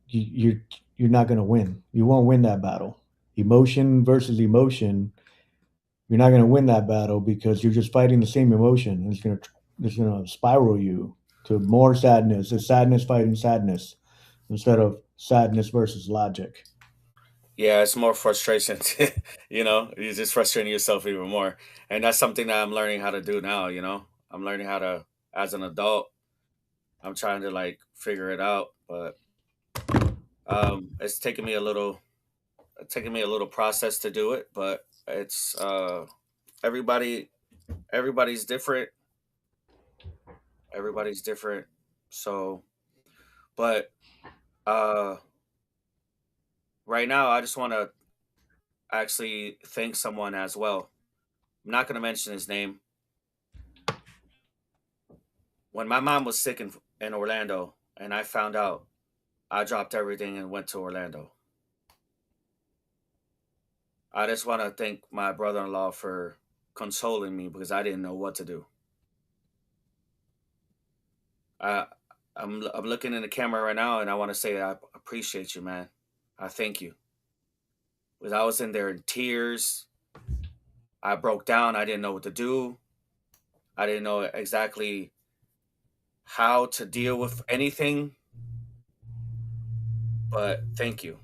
you, you're you're not going to win. You won't win that battle. Emotion versus emotion, you're not going to win that battle because you're just fighting the same emotion. It's going to spiral you. to more sadness. It's sadness fighting sadness instead of sadness versus logic. Yeah, it's more frustration. You're just frustrating yourself even more, and that's something that I'm learning how to do now. I'm learning how to, as an adult, I'm trying to like figure it out, but it's taking me a little process to do it, but it's everybody everybody's different. Everybody's different. So, but uh right now I just want to actually thank someone as well. I'm not going to mention his name. When my mom was sick in Orlando and I found out, I dropped everything and went to Orlando. I just want to thank my brother-in-law for consoling me because I didn't know what to do. I I'm looking in the camera right now and I want to say I appreciate you, man. I thank you. Because I was in there in tears. I broke down. I didn't know what to do. I didn't know exactly how to deal with anything, but thank you.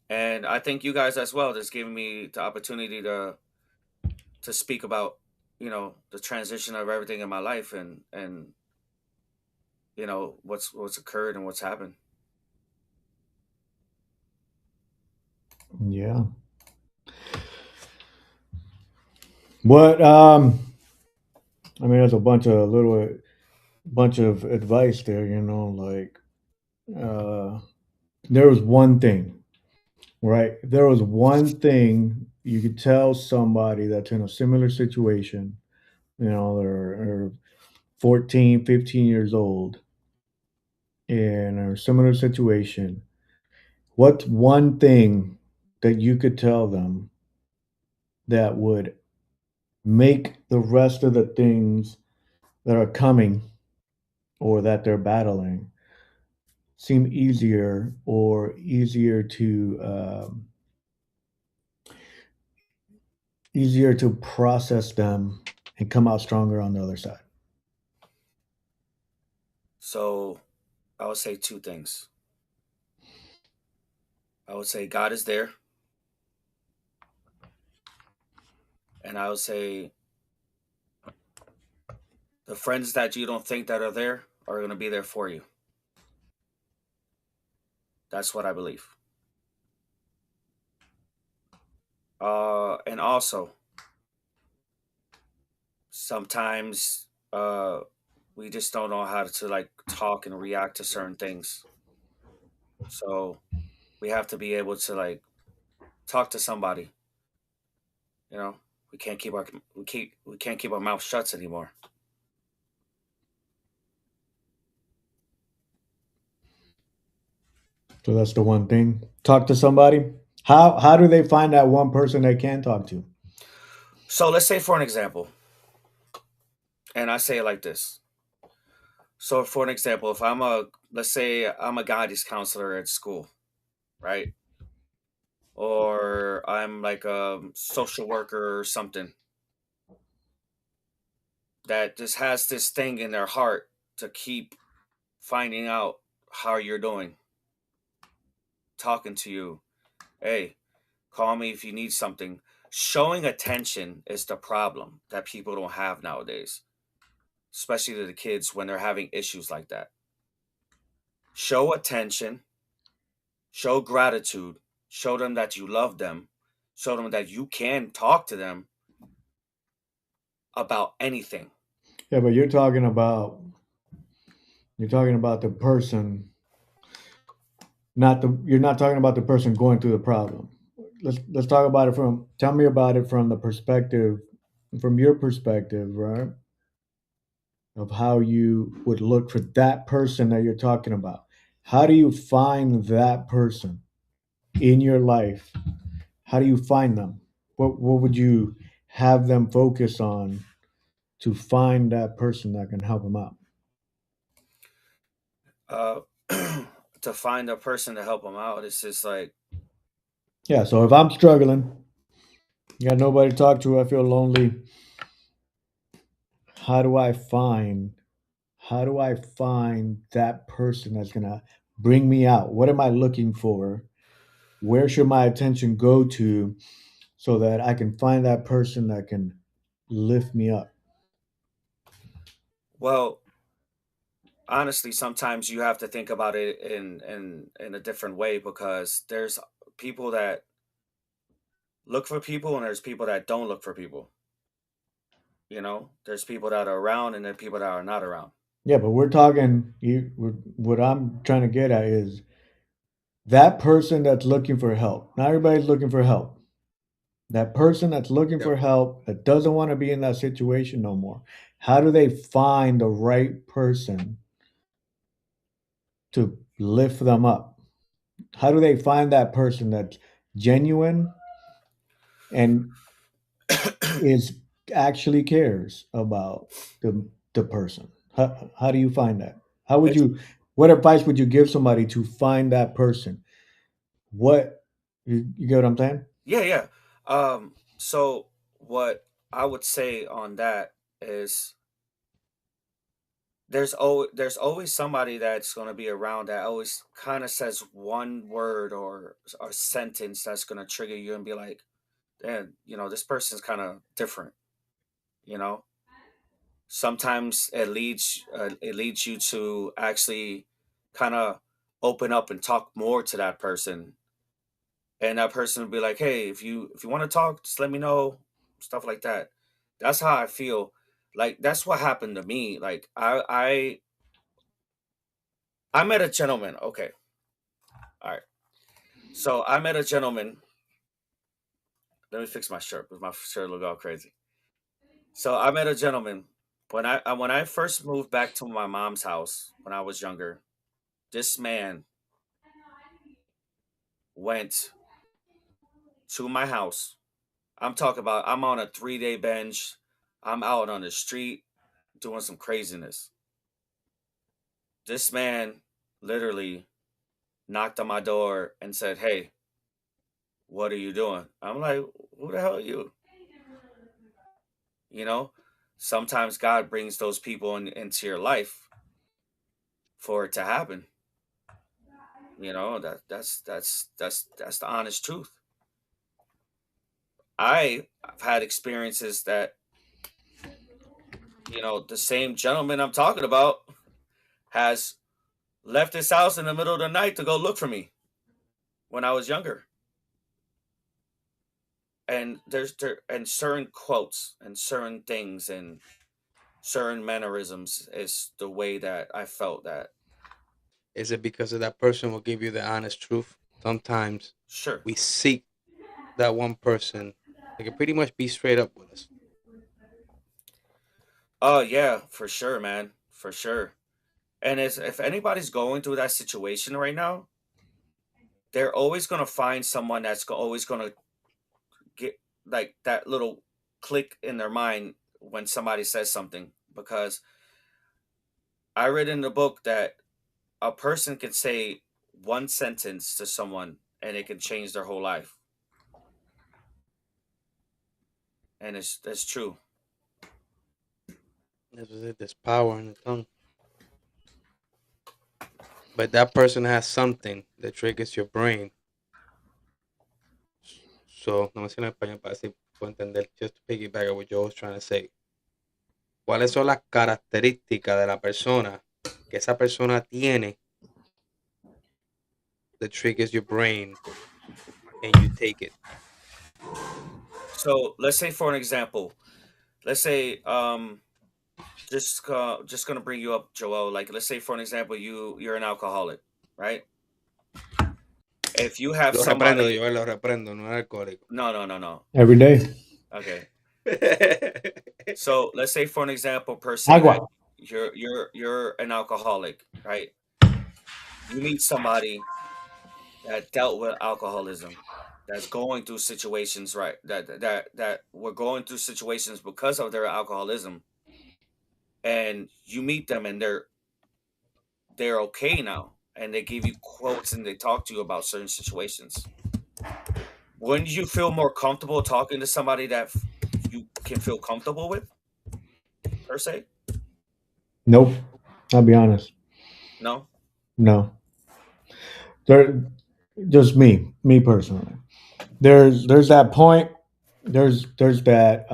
And I thank you guys as well, just giving me the opportunity to speak about, the transition of everything in my life and what's occurred and what's happened. Yeah. What I mean, there's a bunch of advice there, like uh there was one thing, right? There was one thing you could tell somebody that's in a similar situation, they're 14, 15 years old in a similar situation. What's one thing that you could tell them that would make the rest of the things that are coming or that they're battling seem easier or easier to process them and come out stronger on the other side? So I would say two things. I would say God is there, and I would say the friends that you don't think that are there are going to be there for you. That's what I believe. And also, sometimes we just don't know how to like talk and react to certain things. So we have to be able to like talk to somebody. You know, we can't keep our mouth shut anymore. So that's the one thing. Talk to somebody. How do they find that one person they can talk to? So let's say for an example, and I say it like this. So for an example, if let's say I'm a guidance counselor at school, right? Or I'm like a social worker or something that just has this thing in their heart to keep finding out how you're doing, talking to you. Hey, call me if you need something. Showing attention is the problem that people don't have nowadays, especially to the kids when they're having issues like that. Show attention, show gratitude, show them that you love them, show them that you can talk to them about anything. Yeah, but you're talking about the person, not the you're not talking about the person going through the problem. Let's talk about it from tell me about it from the perspective from your perspective, right? Of how you would look for that person that you're talking about. How do you find that person in your life? How do you find them? What would you have them focus on to find that person that can help them out? Uh, to find a person to help them out, it's just like, Yeah, so if I'm struggling, got nobody to talk to, I feel lonely. How do I find how do I find that person that's gonna bring me out? What am I looking for? Where should my attention go to so that I can find that person that can lift me up? Well, honestly, sometimes you have to think about it in a different way, because there's people that look for people and there's people that don't look for people. There's people that are around and there are people that are not around. Yeah, but we're talking. What I'm trying to get at is that person that's looking for help. Not everybody's looking for help. That person that's looking Yep. for help, that doesn't want to be in that situation no more. How do they find the right person to lift them up? How do they find that person that's genuine and is actually cares about the person? How do you find that? How would It's you? What advice would you give somebody to find that person? What you get what I'm saying? Yeah, yeah. So what I would say on that is there's always somebody that's going to be around that always kind of says one word or sentence that's going to trigger you and be like, "Damn, this person's kind of different." You know, sometimes it leads you to actually kind of open up and talk more to that person, and that person will be like, "Hey, if you want to talk, just let me know," stuff like that. That's how I feel. Like that's what happened to me. Like I met a gentleman. Okay, all right. So I met a gentleman. Let me fix my shirt because my shirt look all crazy. So I met a gentleman when I first moved back to my mom's house when I was younger. This man went to my house. I'm talking about I'm on a 3-day bench. I'm out on the street doing some craziness. This man literally knocked on my door and said, "Hey, what are you doing?" I'm like, "Who the hell are you?" You know, sometimes God brings those people into your life for it to happen. That's the honest truth. I've had experiences that the same gentleman I'm talking about has left his house in the middle of the night to go look for me when I was younger. And and certain quotes and certain things and certain mannerisms is the way that I felt that. Is it because of that person will give you the honest truth? Sometimes Sure. we seek that one person that can pretty much be straight up with us. Oh yeah, for sure, man, for sure. And if anybody's going through that situation right now, they're always gonna find someone that's always gonna get like that little click in their mind when somebody says something. Because I read in the book that a person can say one sentence to someone and it can change their whole life, and that's true. There's power in the tongue. But that person has something that triggers your brain. So, no me sé en español para decir, puedo entender. Just to piggyback on what Joe was trying to say. ¿Cuáles son las características de la persona que esa persona tiene that triggers your brain and you take it? So let's say, for an example, let's say just gonna bring you up, Joel. Like, let's say, for an example, you're an alcoholic, right? If you have Lo reprendo, somebody, yo lo reprendo, no es alcohólico. no. Every day. Okay. So let's say, for an example, per se, Agua. that you're an alcoholic, right? You meet somebody that dealt with alcoholism, that's going through situations, right? That were going through situations because of their alcoholism, and you meet them and they're okay now, and they give you quotes and they talk to you about certain situations. Wouldn't you feel more comfortable talking to somebody that you can feel comfortable with, per se? Nope. I'll be honest. No. No. There, just me personally. There's that point. There's that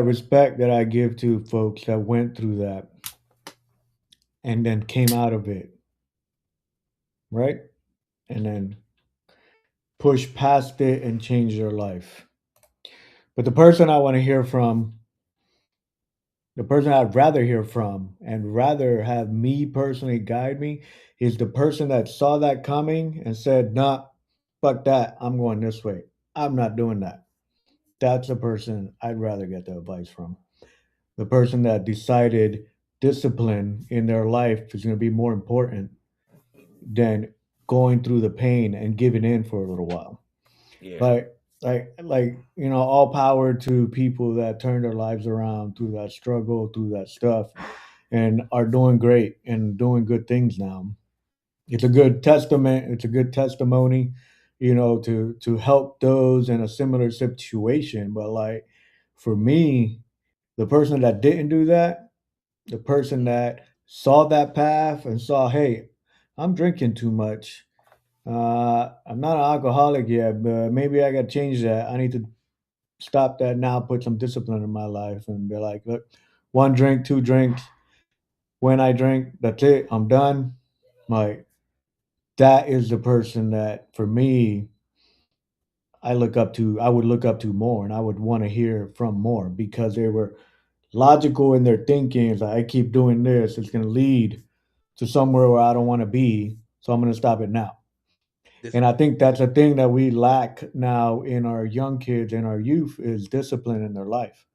respect that I give to folks that went through that and then came out of it, right? And then pushed past it and changed their life. But the person I want to hear from, the person I'd rather hear from and rather have me personally guide me is the person that saw that coming and said, nah, fuck that. I'm going this way. I'm not doing that. That's the person I'd rather get the advice from. The person that decided discipline in their life is going to be more important than going through the pain and giving in for a little while. Yeah. Like all power to people that turn their lives around through that struggle, through that stuff, and are doing great and doing good things now. It's a good testament. It's a good testimony, to help those in a similar situation. But like for me, the person that didn't do that, the person that saw that path and saw, hey, I'm drinking too much. I'm not an alcoholic yet, but maybe I got to change that. I need to stop that now, put some discipline in my life, and be like, look, one drink, two drinks. When I drink, that's it. I'm done. Like that is the person that, for me, I would look up to more, and I would want to hear from more because they were logical in their thinking. It's like I keep doing this, it's going to lead to somewhere where I don't want to be, so I'm going to stop it now. This And I think that's a thing that we lack now in our young kids and our youth is discipline in their life.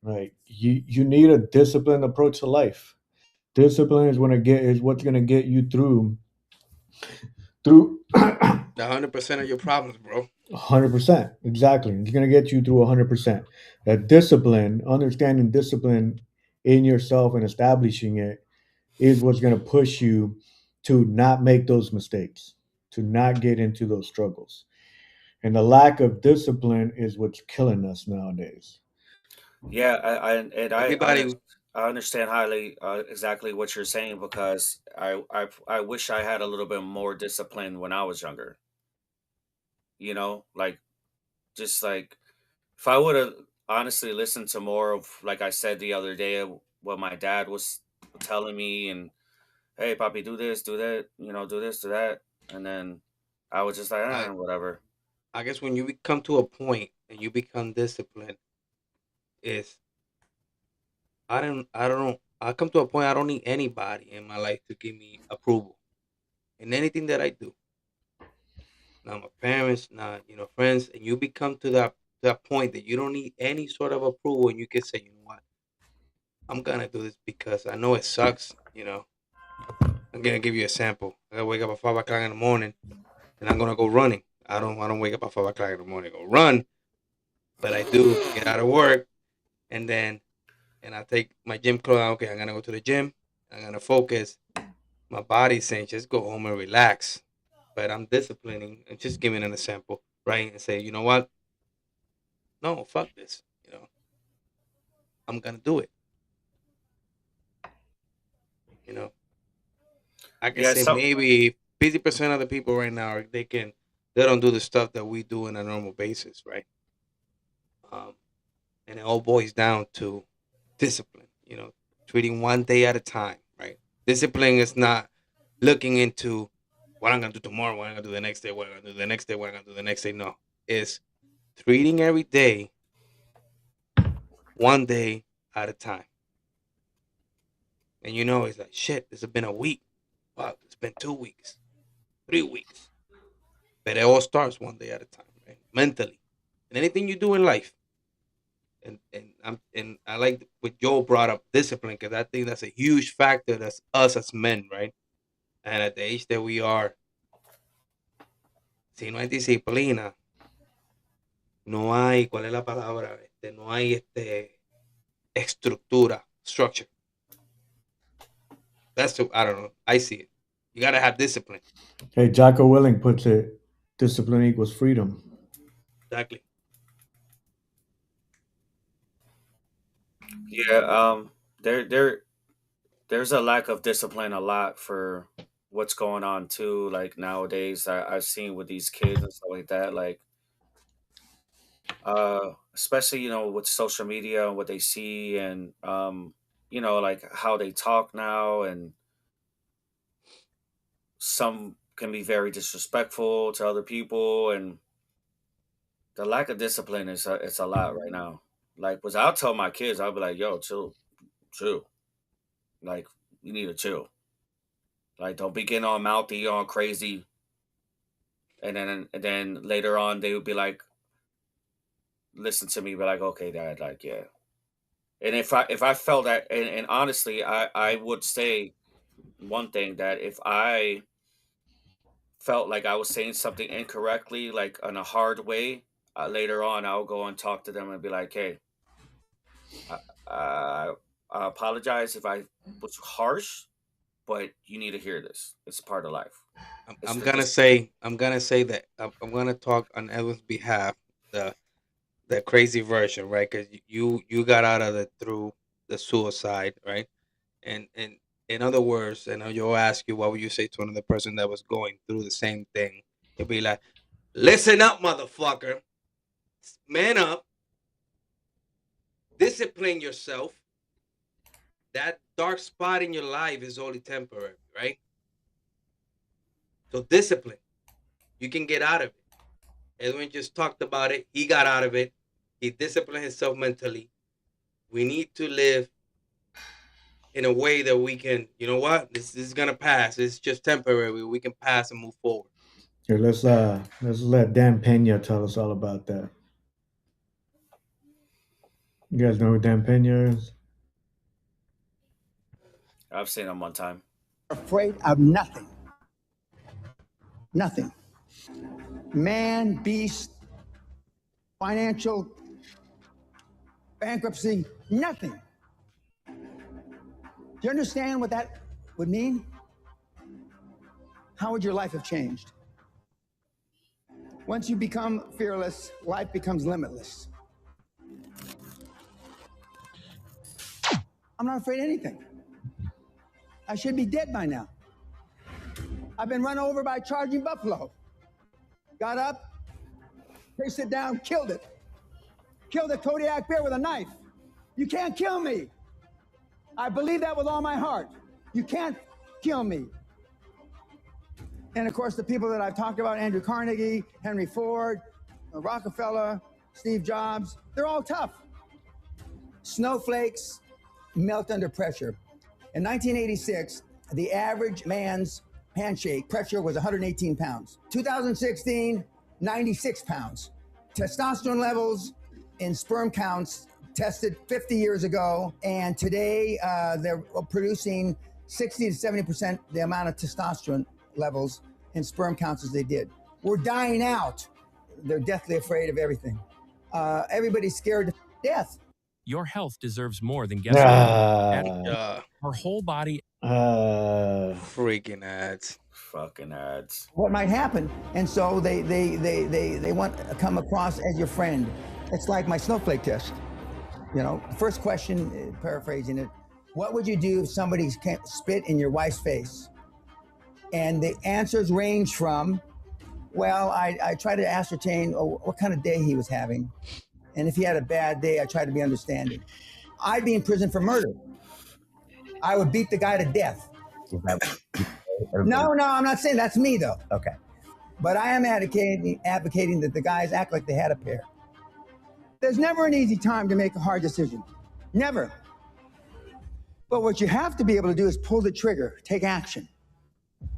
Right? You need a disciplined approach to life. Discipline is what's gonna get you through the 100% of your problems, bro. 100%. Exactly. It's gonna get you through 100%. That discipline, understanding discipline in yourself and establishing it is what's gonna push you to not make those mistakes, to not get into those struggles. And the lack of discipline is what's killing us nowadays. Yeah, Everybody, I understand highly exactly what you're saying because I wish I had a little bit more discipline when I was younger. Like just like if I would have honestly listened to more of like I said the other day what my dad was telling me and hey, Papi, do this, do that, do this, do that, and then I was just like, I, whatever. I guess when you come to a point and you become disciplined, is I don't know. I come to a point I don't need anybody in my life to give me approval in anything that I do. Not my parents, not friends, and you become to that point that you don't need any sort of approval, and you can say, you know what, I'm gonna do this because I know it sucks. I'm gonna give you a sample. I gotta wake up at 5 o'clock in the morning, and I'm gonna go running. I don't wake up at 5 o'clock in the morning to go run, but I do get out of work, and then I take my gym clothes. Okay, I'm gonna go to the gym. I'm gonna focus. My body's saying just go home and relax, but I'm disciplining and just giving an example, right? And say, you know what? No, fuck this. I'm gonna do it. You know, I can Yeah, say so maybe 50% of the people right now they don't do the stuff that we do on a normal basis, right? Um, and it all boils down to discipline. Treating one day at a time, right? Discipline is not looking into what I'm gonna do tomorrow, what I'm gonna do the next day, what I'm gonna do the next day, what I'm gonna do the next day. No, it's treating every day one day at a time. And it's like shit. This has been a week. Fuck, it's been 2 weeks, 3 weeks. But it all starts one day at a time, right? Mentally, and anything you do in life. And I like what Joe brought up discipline because I think that's a huge factor. That's us as men, right? And at the age that we are, si no hay disciplina, no hay, ¿cuál es la palabra? No hay estructura, structure. I don't know. I see it. You gotta have discipline. Hey, Jocko Willing puts it, discipline equals freedom. Exactly. yeah, there's a lack of discipline a lot for what's going on too. Like nowadays, I've seen with these kids and stuff like that. Like, especially with social media and what they see, and like how they talk now, and some can be very disrespectful to other people, and the lack of discipline is it's a lot right now. Like, was I'll tell my kids, I'll be like, "Yo, chill, chill. Like, you need to chill. Like, don't be getting all mouthy, all crazy." And then later on, they would be like, listen to me, be like, "Okay, Dad, like, yeah." And if I felt that, and honestly, I would say one thing, that if I felt like I was saying something incorrectly, like in a hard way, later on, I'll go and talk to them and be like, "Hey, I, I, I apologize if I was harsh, but you need to hear this. It's a part of life." It's I'm the gonna say that I'm gonna talk on Edwin's behalf, the crazy version, right? Because you got out of it through the suicide, right? And in other words, and you'll ask you, what would you say to another person that was going through the same thing? You'll be like, listen up, motherfucker, man up, discipline yourself. That dark spot in your life is only temporary, right? So discipline, you can get out of it. Edwin just talked about it. He got out of it. He disciplined himself mentally. We need to live in a way that we can, you know what? This is gonna pass. It's just temporary. We can pass and move forward. Here, let's let Dan Pena tell us all about that. You guys know who Dan Pena is? I've seen them one time. Afraid of nothing. Nothing. Man, beast, financial, bankruptcy, nothing. Do you understand what that would mean? How would your life have changed? Once you become fearless, life becomes limitless. I'm not afraid of anything. I should be dead by now. I've been run over by a charging buffalo. Got up, chased it down, killed it. Killed a Kodiak bear with a knife. You can't kill me. I believe that with all my heart. You can't kill me. And of course, the people that I've talked about, Andrew Carnegie, Henry Ford, Rockefeller, Steve Jobs, they're all tough. Snowflakes melt under pressure. In 1986, the average man's handshake pressure was 118 pounds. 2016, 96 pounds. Testosterone levels in sperm counts tested 50 years ago, and today they're producing 60 to 70% the amount of testosterone levels in sperm counts as they did. We're dying out. They're deathly afraid of everything. Everybody's scared to death. Your health deserves more than guessing. Our whole body. Freaking ads. Fucking ads. What might happen? And so they want to come across as your friend. It's like my snowflake test. You know, first question, paraphrasing it, what would you do if somebody spit in your wife's face? And the answers range from, well, I try to ascertain what kind of day he was having. And if he had a bad day, I try to be understanding. I'd be in prison for murder. I would beat the guy to death. No, I'm not saying that's me, though. Okay. But I am advocating that the guys act like they had a pair. There's never an easy time to make a hard decision. Never. But what you have to be able to do is pull the trigger, take action.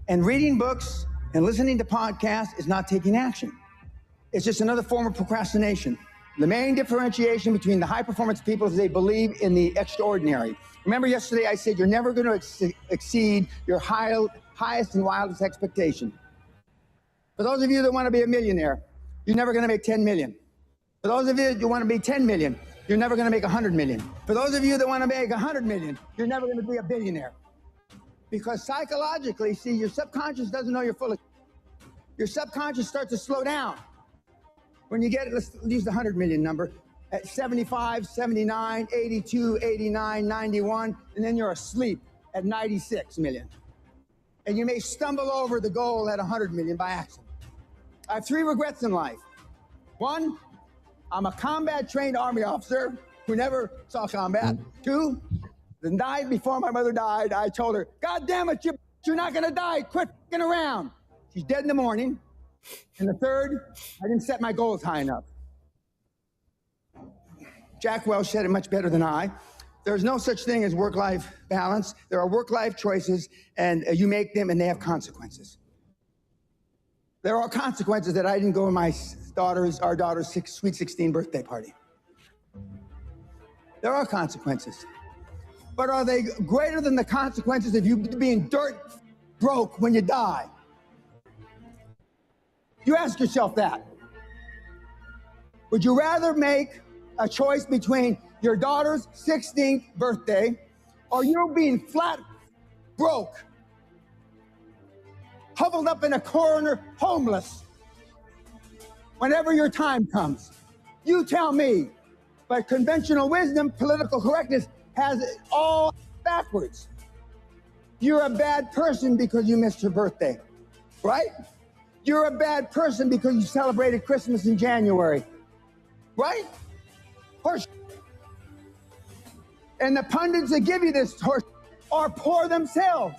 And reading books and listening to podcasts is not taking action. It's just another form of procrastination. The main differentiation between the high-performance people is they believe in the extraordinary. Remember yesterday I said you're never going to exceed your highest and wildest expectation. For those of you that want to be a millionaire, you're never going to make 10 million. For those of you that want to be 10 million, you're never going to make 100 million. For those of you that want to make 100 million, you're never going to be a billionaire. Because psychologically, see, your subconscious doesn't know you're full of. Your subconscious starts to slow down. When you get, let's use the 100 million number. at 75, 79, 82, 89, 91, and then you're asleep at 96 million. And you may stumble over the goal at 100 million by accident. I have 3 regrets in life. 1, I'm a combat-trained Army officer who never saw combat. 2, the night before my mother died, I told her, God damn it, you're not gonna die, quit f***ing around. She's dead in the morning. And the 3rd, I didn't set my goals high enough. Jack Welch said it much better than I. There's no such thing as work-life balance. There are work-life choices, and you make them, and they have consequences. There are consequences that I didn't go to our daughter's sweet 16 birthday party. There are consequences. But are they greater than the consequences of you being dirt broke when you die? You ask yourself that. Would you rather make a choice between your daughter's 16th birthday or you being flat broke, huddled up in a corner, homeless, whenever your time comes? You tell me. But conventional wisdom, political correctness, has it all backwards. You're a bad person because you missed your birthday, right? You're a bad person because you celebrated Christmas in January, right? Horse. And the pundits that give you this horse are poor themselves.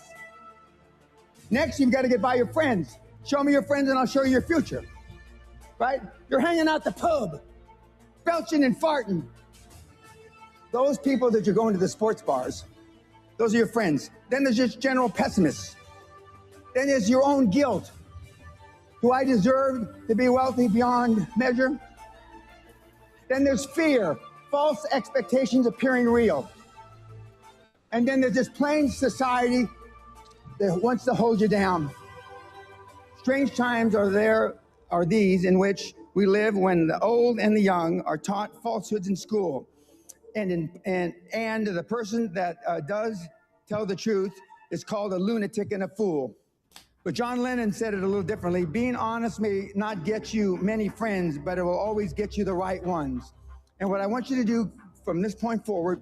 Next, you've got to get by your friends. Show me your friends and I'll show you your future, right? You're hanging out the pub, belching and farting. Those people that you're going to the sports bars, those are your friends. Then there's just general pessimists. Then there's your own guilt. Do I deserve to be wealthy beyond measure? Then there's fear, false expectations appearing real. And then there's this plain society that wants to hold you down. Strange times are these in which we live when the old and the young are taught falsehoods in school. And the person that does tell the truth is called a lunatic and a fool. But John Lennon said it a little differently. Being honest may not get you many friends, but it will always get you the right ones. And what I want you to do from this point forward,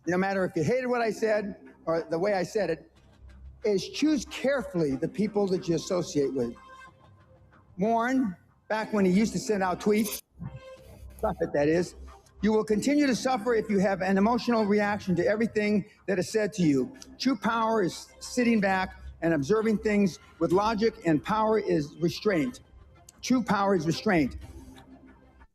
no matter if you hated what I said or the way I said it, is choose carefully the people that you associate with. Warren, back when he used to send out tweets, Buffett that is, you will continue to suffer if you have an emotional reaction to everything that is said to you. True power is sitting back and observing things with logic, and power is restraint. True power is restraint.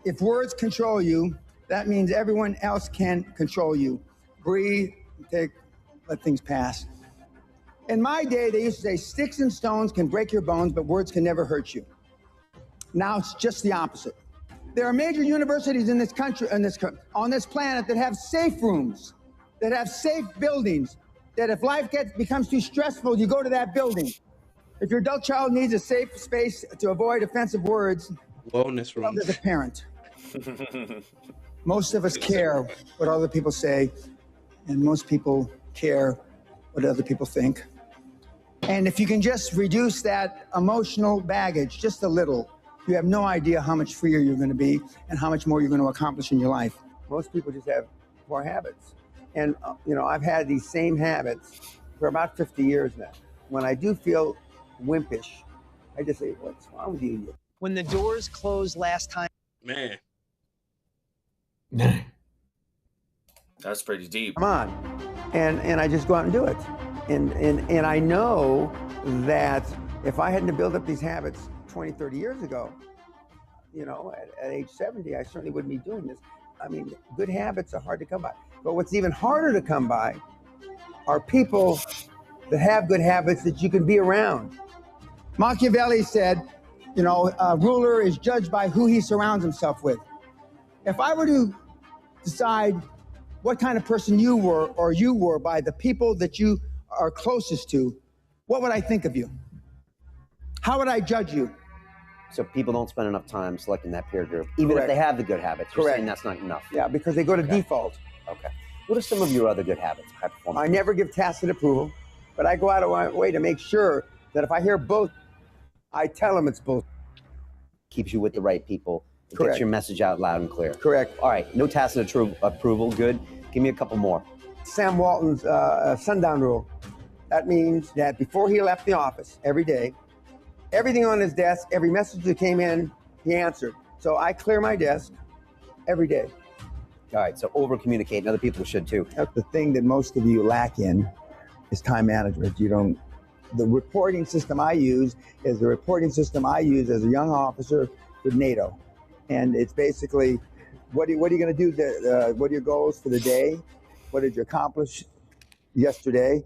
If words control you, that means everyone else can control you. Breathe, let things pass. In my day, they used to say, sticks and stones can break your bones, but words can never hurt you. Now it's just the opposite. There are major universities in this country, on this planet, that have safe rooms, that have safe buildings, that if life becomes too stressful, you go to that building. If your adult child needs a safe space to avoid offensive words, wellness room. As a parent. Most of us care what other people say, and most people care what other people think. And if you can just reduce that emotional baggage just a little, you have no idea how much freer you're going to be and how much more you're going to accomplish in your life. Most people just have poor habits. And, I've had these same habits for about 50 years now. When I do feel wimpish, I just say, what's wrong with you? When the doors closed last time. Man. That's pretty deep. Come on. And I just go out and do it. And I know that if I hadn't built up these habits 20, 30 years ago, at age 70, I certainly wouldn't be doing this. I mean, good habits are hard to come by. But what's even harder to come by are people that have good habits that you can be around. Machiavelli said, a ruler is judged by who he surrounds himself with. If I were to decide what kind of person you were by the people that you are closest to, what would I think of you? How would I judge you? So people don't spend enough time selecting that peer group, even Correct. if they have the good habits. You're Correct. saying that's not enough. Yeah, because they go to default. Okay. What are some of your other good habits? High performance. I never give tacit approval, but I go out of my way to make sure that if I hear both, I tell them it's both. Keeps you with the right people It Correct. gets your message out loud and clear. Correct. All right, no tacit approval. Good. Give me a couple more. Sam Walton's sundown rule. That means that before he left the office every day, everything on his desk, every message that came in, he answered. So I clear my desk every day. All right, so over communicate, and other people should too. That's the thing that most of you lack in is time management. The reporting system I use is the reporting system I use as a young officer with NATO. And it's basically, what are you going to do? What are your goals for the day? What did you accomplish yesterday?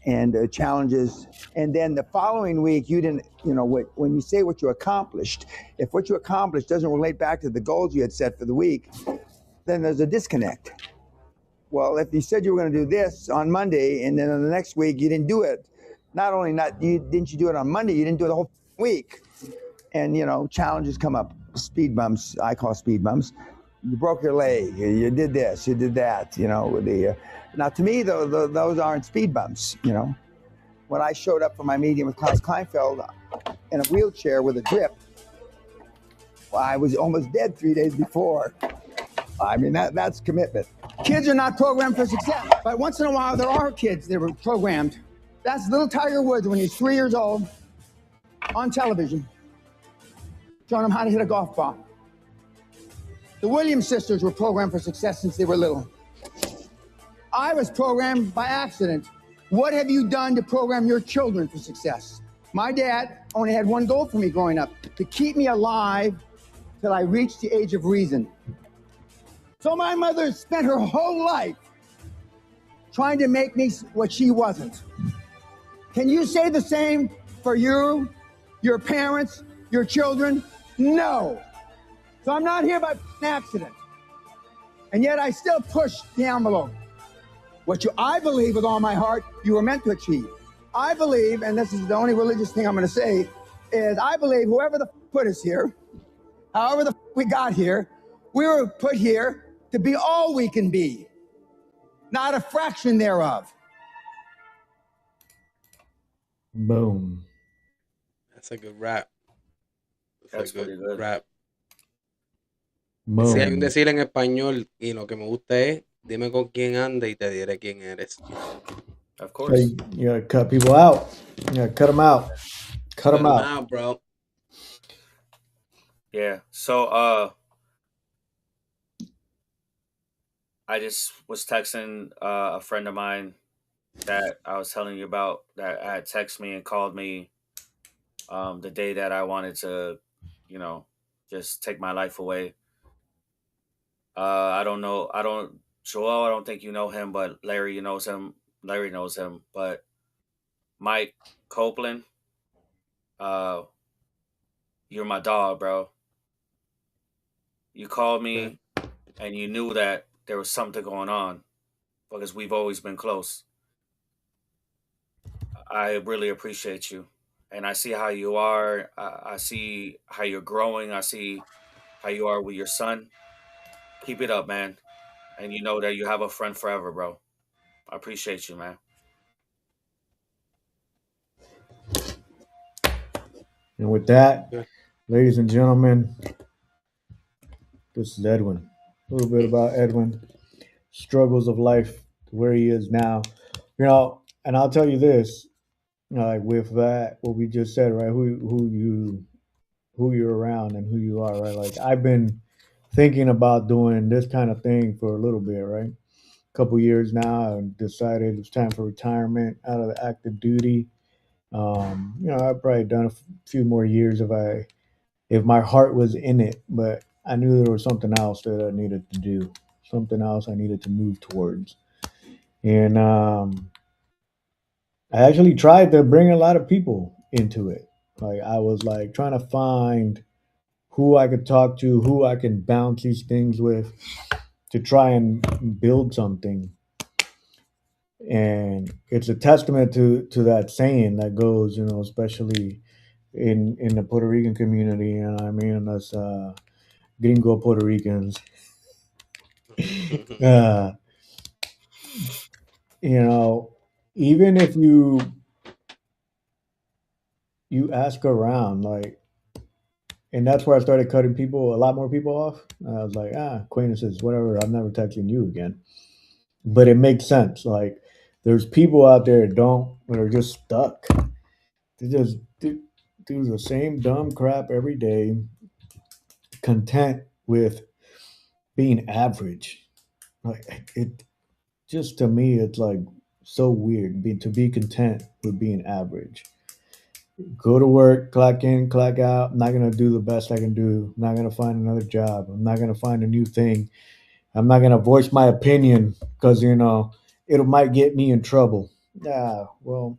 And challenges. And then the following week, you didn't, when you say what you accomplished, if what you accomplished doesn't relate back to the goals you had set for the week, then there's a disconnect. Well, if you said you were going to do this on Monday, and then on the next week you didn't do it, didn't you do it on Monday, you didn't do it the whole week. And challenges come up, speed bumps. I call speed bumps. You broke your leg. You did this. You did that. Now to me, those aren't speed bumps. When I showed up for my meeting with Klaus Kleinfeld in a wheelchair with a grip, I was almost dead 3 days before. I mean, that's commitment. Kids are not programmed for success, but once in a while there are kids that were programmed. That's little Tiger Woods when he's 3 years old on television, showing him how to hit a golf ball. The Williams sisters were programmed for success since they were little. I was programmed by accident. What have you done to program your children for success? My dad only had one goal for me growing up, to keep me alive till I reached the age of reason. So my mother spent her whole life trying to make me what she wasn't. Can you say the same for you, your parents, your children? No. So I'm not here by accident. And yet I still push the envelope. I believe with all my heart, you were meant to achieve. I believe, and this is the only religious thing I'm going to say, is I believe whoever the put us here, however the we got here, we were put here to be all we can be, not a fraction thereof. Boom. That's a good rap. That's pretty good. Rap. Boom. Si hay un decir en español y lo que me gusta es, dime con quién anda y te diré quién eres. Of course. You gotta cut people out. You gotta cut them out. Cut them out, bro. Yeah. So I just was texting a friend of mine that I was telling you about that had texted me and called me the day that I wanted to, just take my life away. I don't know. Joel, I don't think you know him, but Larry knows him. Larry knows him. But Mike Copeland, you're my dog, bro. You called me and you knew that there was something going on because we've always been close. I really appreciate you. And I see how you are. I see how you're growing. I see how you are with your son. Keep it up, man. And you know that you have a friend forever, bro. I appreciate you, man. And with that, ladies and gentlemen, this is Edwin. A little bit about Edwin, struggles of life to where he is now. And I'll tell you this, like with that, what we just said, right? Who you're around and who you are, right? Like I've been thinking about doing this kind of thing for a little bit, right? A couple years now, and decided it was time for retirement out of the active duty. I've probably done a few more years if my heart was in it, but I knew there was something else that I needed to do, something else I needed to move towards. And I actually tried to bring a lot of people into it. Like I was like trying to find who I could talk to, who I can bounce these things with to try and build something. And it's a testament to that saying that goes, especially in the Puerto Rican community, and I mean us gringo Puerto Ricans. Even if you ask around, like, and that's where I started cutting people, a lot more people off. I was like, acquaintances, whatever. I'm never texting you again. But it makes sense. Like, there's people out there that are just stuck. They just do the same dumb crap every day, content with being average. Like it just to me, it's like so weird to be content with being average. Go to work, clock in, clock out. I'm not gonna do the best I can do. I'm not gonna find another job. I'm not gonna find a new thing. I'm not gonna voice my opinion because it might get me in trouble. Yeah, well,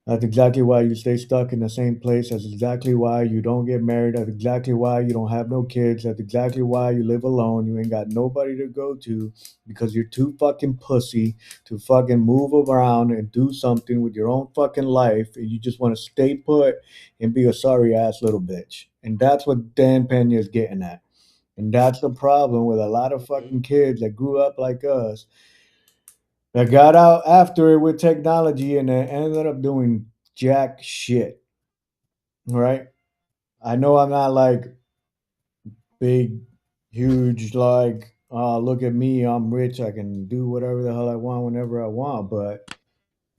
that's exactly why you stay stuck in the same place. That's exactly why you don't get married. That's exactly why you don't have no kids. That's exactly why you live alone. You ain't got nobody to go to because you're too fucking pussy to fucking move around and do something with your own fucking life. And you just want to stay put and be a sorry ass little bitch. And that's what Dan Pena is getting at. And that's the problem with a lot of fucking kids that grew up like us that got out after it with technology and then ended up doing jack shit. Right? I know I'm not like big, huge, like, look at me, I'm rich, I can do whatever the hell I want whenever I want. But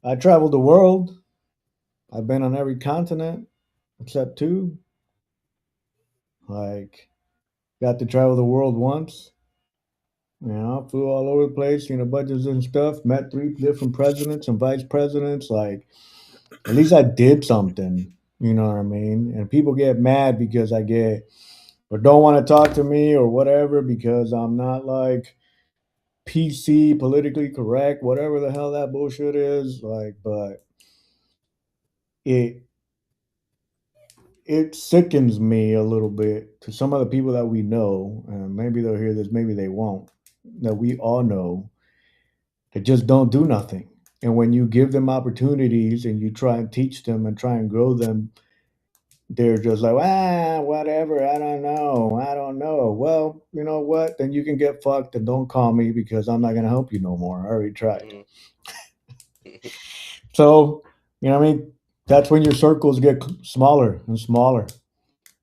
I traveled the world. I've been on every continent except two. Like, got to travel the world once. Flew all over the place, seen a bunch of different stuff, met 3 different presidents and vice presidents. Like, at least I did something, you know what I mean? And people get mad because I get or don't want to talk to me or whatever because I'm not like PC, politically correct, whatever the hell that bullshit is. Like, but it it sickens me a little bit to some of the people that we know, and maybe they'll hear this, maybe they won't, that we all know that just don't do nothing. And when you give them opportunities and you try and teach them and try and grow them, they're just like, whatever, I don't know. Well, you know what? Then you can get fucked and don't call me because I'm not gonna help you no more. I already tried. So, you know what I mean? That's when your circles get smaller and smaller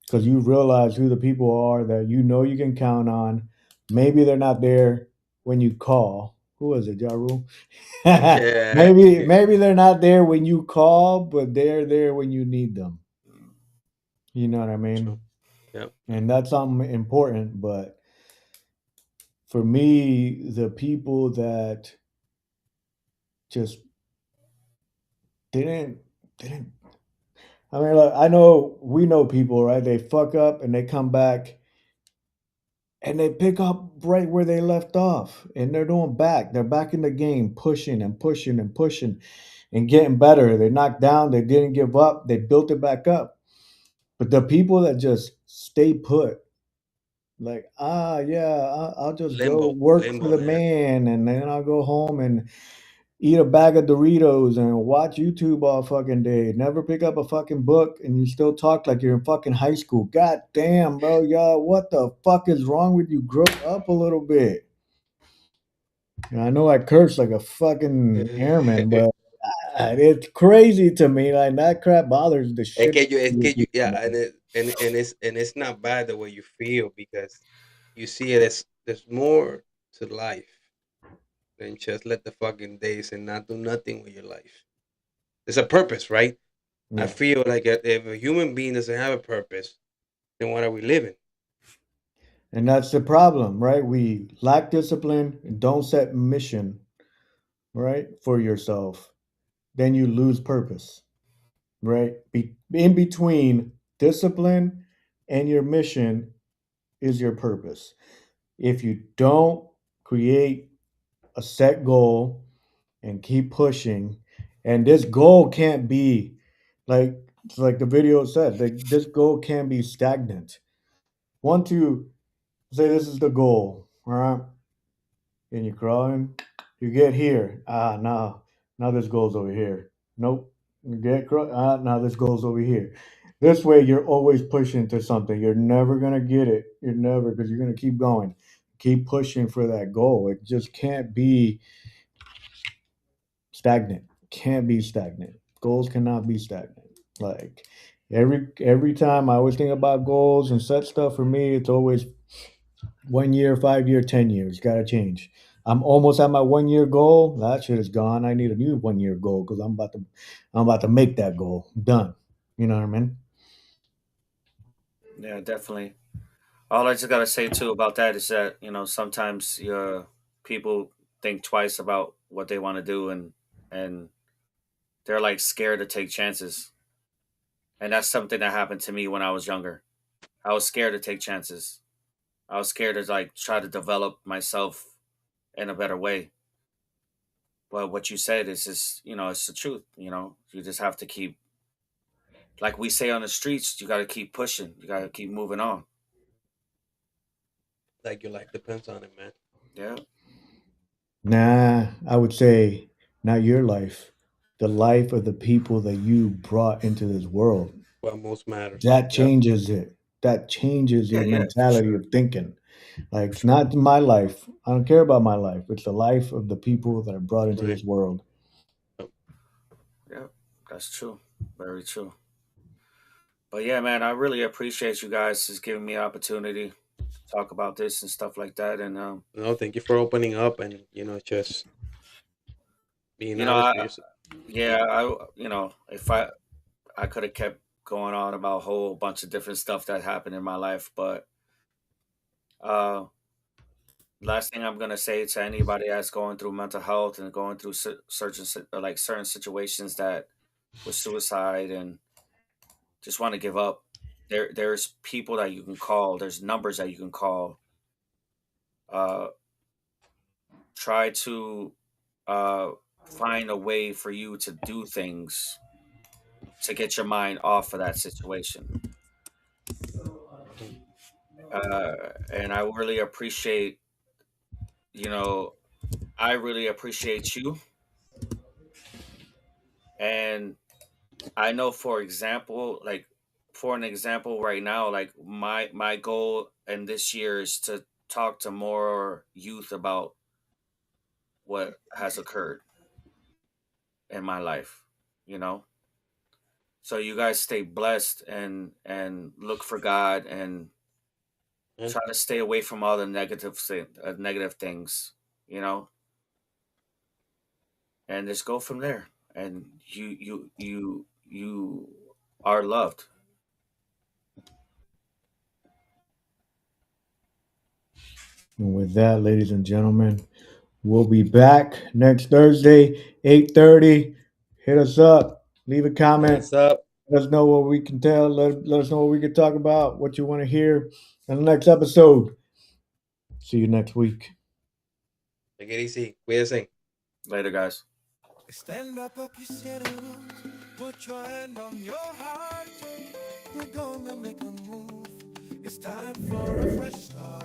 because you realize who the people are that you know you can count on. Maybe they're not there when you call. Who was it, Ja Rule? Yeah. maybe they're not there when you call, but they're there when you need them. You know what I True. mean? Yep. And that's something important. But for me, the people that just didn't didn't I mean, like, we know people, right? They fuck up and they come back and they pick up right where they left off and they're doing back. They're back in the game, pushing and pushing and pushing and getting better. They knocked down, they didn't give up, they built it back up. But the people that just stay put, like, yeah, I'll just go work for Limbo, the man. man and then I'll go home and eat a bag of Doritos and watch YouTube all fucking day. Never pick up a fucking book and you still talk like you're in fucking high school. God damn, bro, y'all, what the fuck is wrong with you? Grow up a little bit. And I know I curse like a fucking airman, but it's crazy to me. Like, that crap bothers the shit out Es of que you, me. yeah, and it's not bad the way you feel because you see it as there's more to life than just let the fucking days and not do nothing with your life. There's a purpose, right? I Yeah. feel like if a human being doesn't have a purpose, then what are we living? And that's the problem, right? We lack discipline and don't set mission, right, for yourself. Then you lose purpose. Right? In between discipline and your mission is your purpose. If you don't create a set goal and keep pushing, and this goal can't be like like the video said, like this goal can be stagnant. Want to say this is the goal, all right? And you're crawling, you get here. Now this goes over here. Nope. Now this goes over here. This way, you're always pushing to something. You're never gonna get it. You're never because you're gonna keep going, keep pushing for that goal. It just can't be stagnant. Can't be stagnant. Goals cannot be stagnant. Like Every time I always think about goals and set stuff. For me, it's always 1 year, 5 year, 10 years. Got to change. I'm almost at my 1 year goal. That shit is gone. I need a new 1 year goal because I'm about to make that goal. Done. You know what I mean? Yeah, definitely. All I just gotta say too about that is that sometimes people think twice about what they want to do, and they're like scared to take chances. And that's something that happened to me when I was younger. I was scared to take chances. I was scared to like try to develop myself in a better way. But what you said is just, it's the truth. You just have to keep, like we say on the streets, you got to keep pushing. You got to keep moving on. Like your life depends on it, man. Yeah. Nah, I would say not your life, the life of the people that you brought into this world. What most matters. That Yep. changes it. That changes Yeah. your Yeah. For mentality sure. of thinking. Like For it's sure. not my life. I don't care about my life. It's the life of the people that I brought into Right. this world. Yep. Yeah. That's true. Very true. But yeah, man, I really appreciate you guys just giving me an opportunity to talk about this and stuff like that. And No, thank you for opening up and just being you know, honest I with yourself. yeah, if I could have kept going on about a whole bunch of different stuff that happened in my life, but uh last thing I'm gonna say to anybody that's going through mental health and going through certain situations that with suicide and just want to give up. There's people that you can call. There's numbers that you can call. Uh, Try to uh, find a way for you to do things to get your mind off of that situation. Mhm. And I really appreciate, you know, I really appreciate you. And I know, for an example, right now, like my goal in this year is to talk to more youth about what has occurred in my life. You know, so you guys stay blessed and look for God and And try to stay away from all the negative things. You know, and just go from there. And you are loved. And with that, ladies and gentlemen, we'll be back next Thursday, 8:30. Hit us up. Leave a hit comment. us up. Let us know what we can tell. Let us know what we can talk about, what you want to hear in the next episode. See you next week. Take it easy. Cuídense. Later, guys. Stand up, you settle. Put your hand on your heart. We're gonna make a move. It's time for a fresh start.